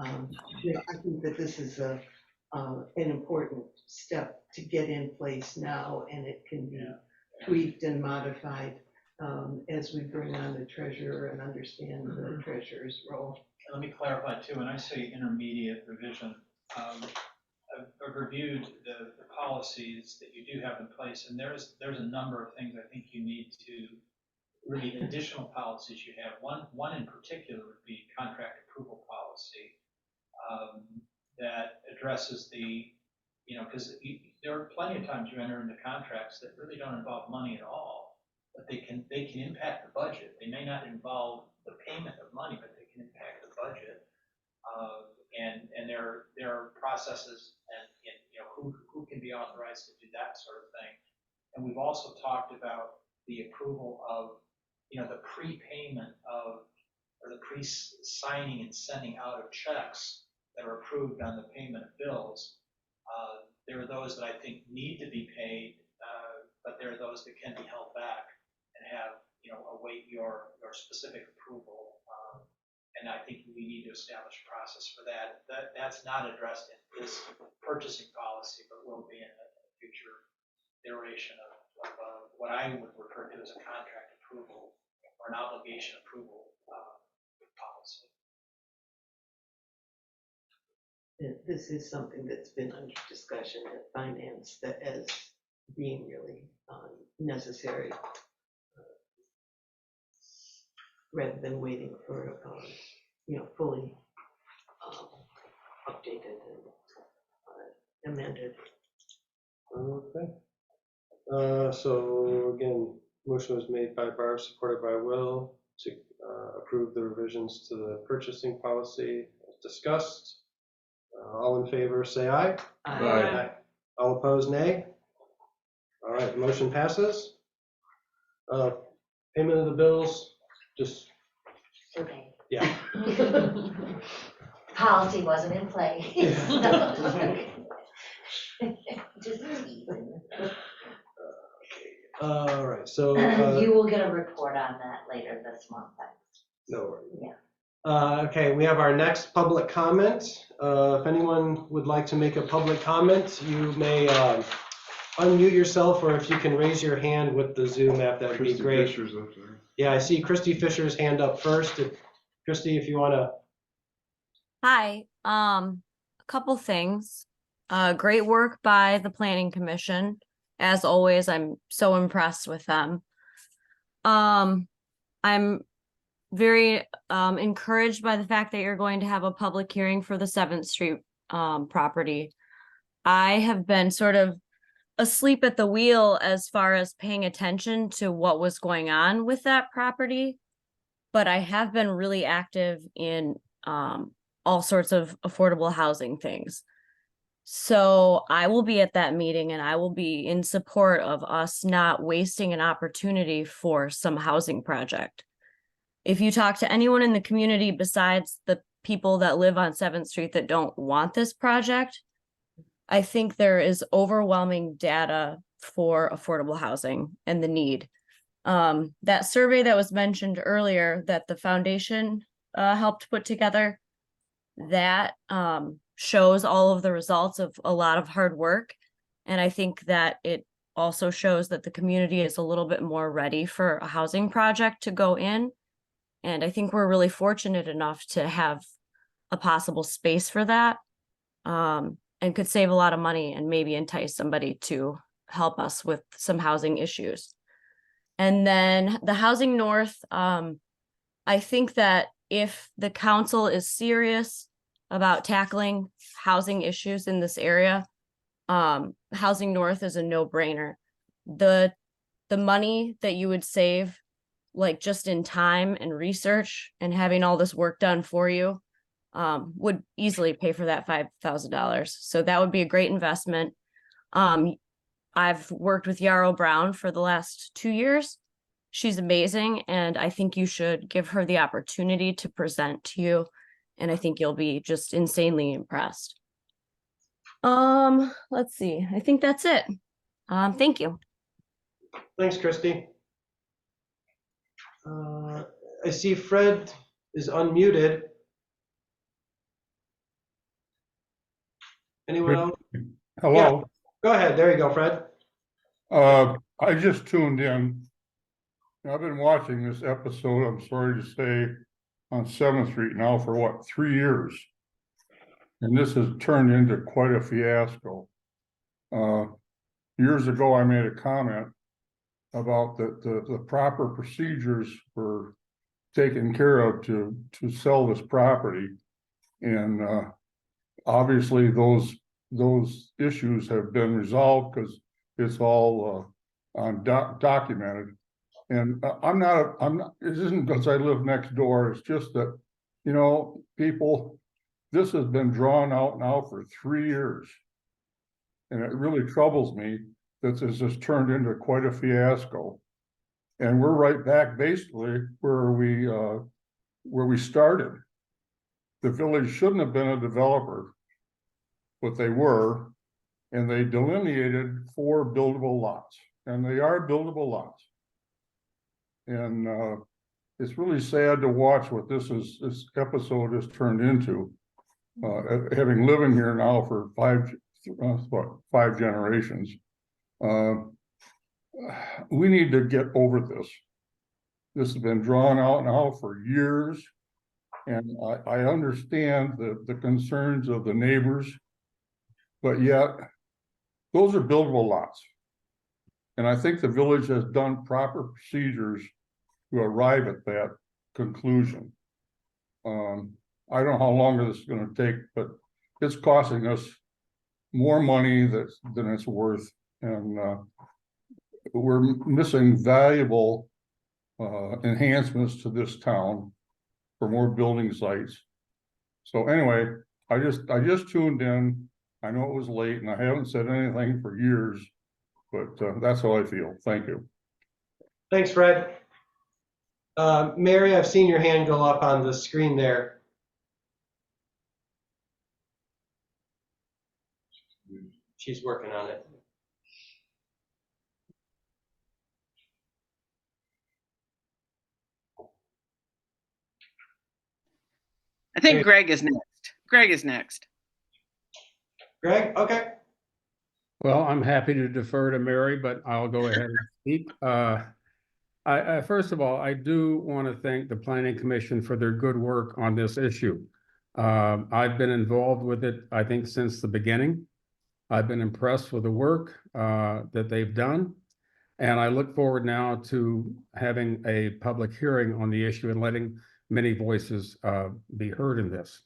I think that this is an important step to get in place now, and it can be Yeah. tweaked and modified as we bring on the treasurer and understand the treasurer's role. And let me clarify too, when I say intermediate revision, I've reviewed the policies that you do have in place, and there's a number of things I think you need to, really additional policies you have. One in particular would be contract approval policy that addresses the, because there are plenty of times you enter into contracts that really don't involve money at all, but they can impact the budget. They may not involve the payment of money, but they can impact the budget. And there are processes and who can be authorized to do that sort of thing. And we've also talked about the approval of, the prepayment of, or the pre-signing and sending out of checks that are approved on the payment of bills. There are those that I think need to be paid, but there are those that can be held back and have, await your specific approval. And I think we need to establish a process for that. That's not addressed in this purchasing policy, but will be in a future iteration of what I would refer to as a contract approval or an obligation approval policy. This is something that's been under discussion at finance that as being really necessary rather than waiting for fully updated and amended. Okay. So again, motion was made by Barb, supported by Will, to approve the revisions to the purchasing policy as discussed. All in favor, say aye. Aye. All opposed, nay. All right, motion passes. Payment of the bills, just, Okay. yeah. Policy wasn't in play. Just teasing. All right, so. You will get a report on that later this month. No worries. Yeah. Okay, we have our next public comment. If anyone would like to make a public comment, you may unmute yourself, or if you can raise your hand with the Zoom app, that would be Christy great. Fisher's up there. Yeah, I see Christy Fisher's hand up first. Christy, if you want to. Hi, a couple things. Great work by the Planning Commission. As always, I'm so impressed with them. I'm very encouraged by the fact that you're going to have a public hearing for the 7th Street property. I have been sort of asleep at the wheel as far as paying attention to what was going on with that property, but I have been really active in all sorts of affordable housing things. So I will be at that meeting, and I will be in support of us not wasting an opportunity for some housing project. If you talk to anyone in the community besides the people that live on 7th Street that don't want this project. I think there is overwhelming data for affordable housing and the need. That survey that was mentioned earlier that the foundation helped put together, that shows all of the results of a lot of hard work. And I think that it also shows that the community is a little bit more ready for a housing project to go in. And I think we're really fortunate enough to have a possible space for that, and could save a lot of money and maybe entice somebody to help us with some housing issues. And then the Housing North, I think that if the council is serious about tackling housing issues in this area, Housing North is a no-brainer. The money that you would save, like just in time and research and having all this work done for you, would easily pay for that $5,000. So that would be a great investment. I've worked with Yarrow Brown for the last 2 years. She's amazing, and I think you should give her the opportunity to present to you, and I think you'll be just insanely impressed. Let's see. I think that's it. Thank you. Thanks, Christy. I see Fred is unmuted. Anyone else? Hello. Go ahead. There you go, Fred. I just tuned in. I've been watching this episode, I'm sorry to say, on 7th Street now for what, 3 years? And this has turned into quite a fiasco. Years ago, I made a comment about the proper procedures were taken care of to sell this property. And obviously those issues have been resolved because it's all documented. And I'm not, it isn't because I live next door, it's just that, you know, people, this has been drawn out now for 3 years. And it really troubles me that this has turned into quite a fiasco. And we're right back basically where we started. The village shouldn't have been a developer, but they were, and they delineated 4 buildable lots, and they are buildable lots. And it's really sad to watch what this episode has turned into. Having living here now for 5 generations, we need to get over this. This has been drawn out now for years, and I understand the concerns of the neighbors, but yet those are buildable lots. And I think the village has done proper procedures to arrive at that conclusion. I don't know how long this is going to take, but it's costing us more money than it's worth. And we're missing valuable enhancements to this town for more building sites. So anyway, I just tuned in. I know it was late and I haven't said anything for years, but that's how I feel. Thank you. Thanks, Fred. Mary, I've seen your hand go up on the screen there. She's working on it. I think Greg is next. Greg is next. Greg, okay. Well, I'm happy to defer to Mary, but I'll go ahead and speak. First of all, I do want to thank the Planning Commission for their good work on this issue. I've been involved with it, I think, since the beginning. I've been impressed with the work that they've done. And I look forward now to having a public hearing on the issue and letting many voices be heard in this.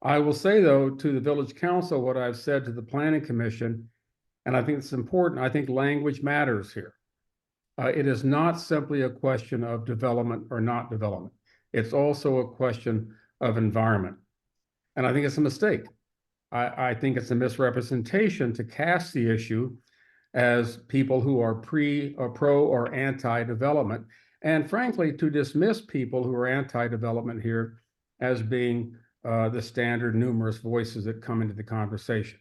I will say, though, to the Village Council, what I've said to the Planning Commission, and I think it's important, I think language matters here. It is not simply a question of development or not development. It's also a question of environment. And I think it's a mistake. I think it's a misrepresentation to cast the issue as people who are pro or anti-development, and frankly, to dismiss people who are anti-development here as being the standard numerous voices that come into the conversation.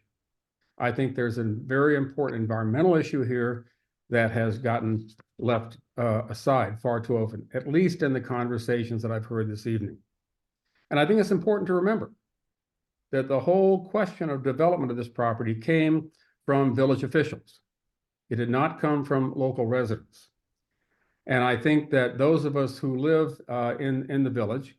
I think there's a very important environmental issue here that has gotten left aside far too often, at least in the conversations that I've heard this evening. And I think it's important to remember that the whole question of development of this property came from village officials. It did not come from local residents. And I think that those of us who live in the village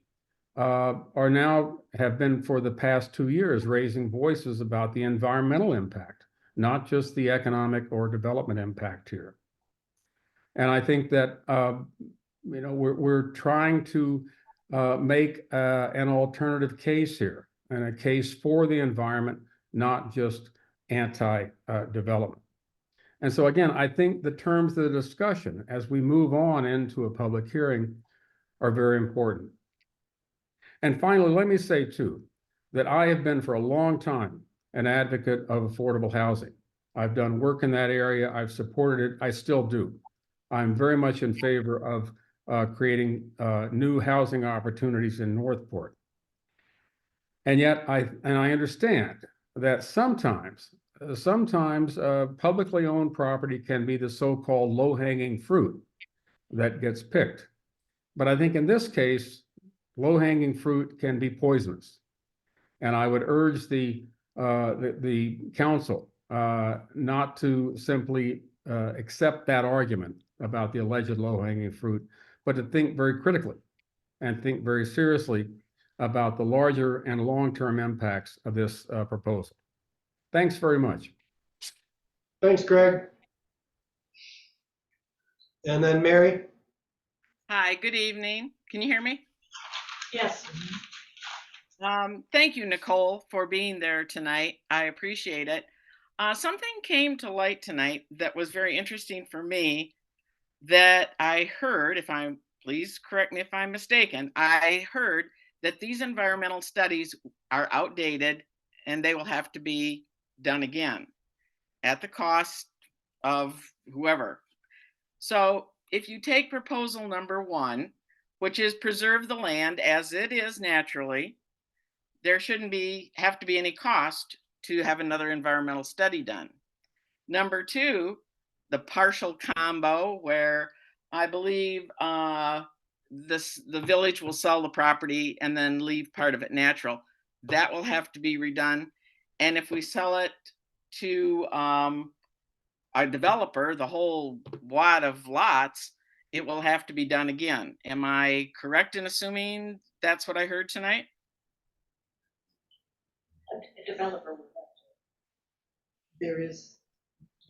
are now, have been for the past 2 years, raising voices about the environmental impact, not just the economic or development impact here. And I think that, we're trying to make an alternative case here, and a case for the environment, not just anti-development. And so again, I think the terms of the discussion as we move on into a public hearing are very important. And finally, let me say too, that I have been for a long time an advocate of affordable housing. I've done work in that area, I've supported it, I still do. I'm very much in favor of creating new housing opportunities in Northport. And yet I understand that sometimes publicly owned property can be the so-called low-hanging fruit that gets picked. But I think in this case, low-hanging fruit can be poisonous. And I would urge the council not to simply accept that argument about the alleged low-hanging fruit, but to think very critically and think very seriously about the larger and long-term impacts of this proposal. Thanks very much. Thanks, Greg. And then Mary? Hi, good evening. Can you hear me? Yes. Thank you, Nicole, for being there tonight. I appreciate it. Something came to light tonight that was very interesting for me that I heard, please correct me if I'm mistaken, I heard that these environmental studies are outdated and they will have to be done again at the cost of whoever. So if you take proposal number 1, which is preserve the land as it is naturally, there shouldn't have to be any cost to have another environmental study done. Number 2, the partial combo, where I believe the village will sell the property and then leave part of it natural. That will have to be redone. And if we sell it to a developer, the whole wad of lots, it will have to be done again. Am I correct in assuming that's what I heard tonight? A developer would have to.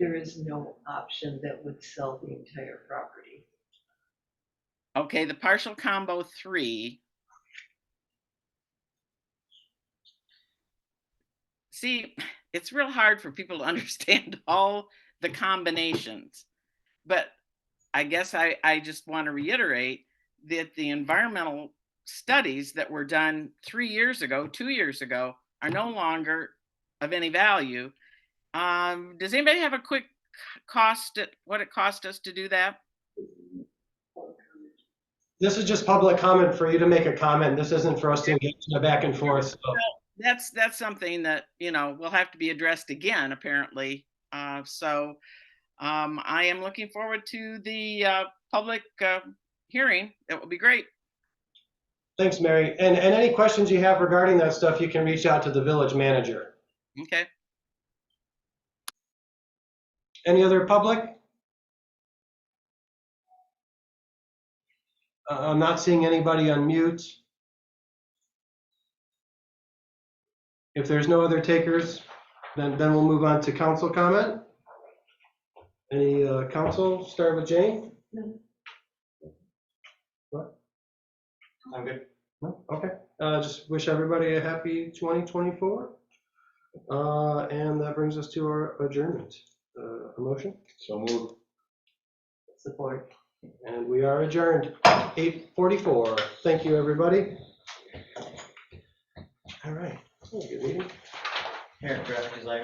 There is no option that would sell the entire property. Okay, the partial combo 3. See, it's real hard for people to understand all the combinations, but I guess I just want to reiterate that the environmental studies that were done 3 years ago, 2 years ago, are no longer of any value. Does anybody have a quick cost at what it cost us to do that? This is just public comment for you to make a comment. This isn't for us to engage in a back and forth. So. That's something that, will have to be addressed again, apparently. So I am looking forward to the public hearing. It will be great. Thanks, Mary. And any questions you have regarding that stuff, you can reach out to the village manager. Okay. Any other public? I'm not seeing anybody on mute. If there's no other takers, then we'll move on to council comment. Any council? Start with Jane? No. What? I'm good. No? Okay. Just wish everybody a happy 2024. And that brings us to our adjournment. A motion? So moved. Support. And we are adjourned, 8:44. Thank you, everybody. All right. Good meeting. Here, draft design.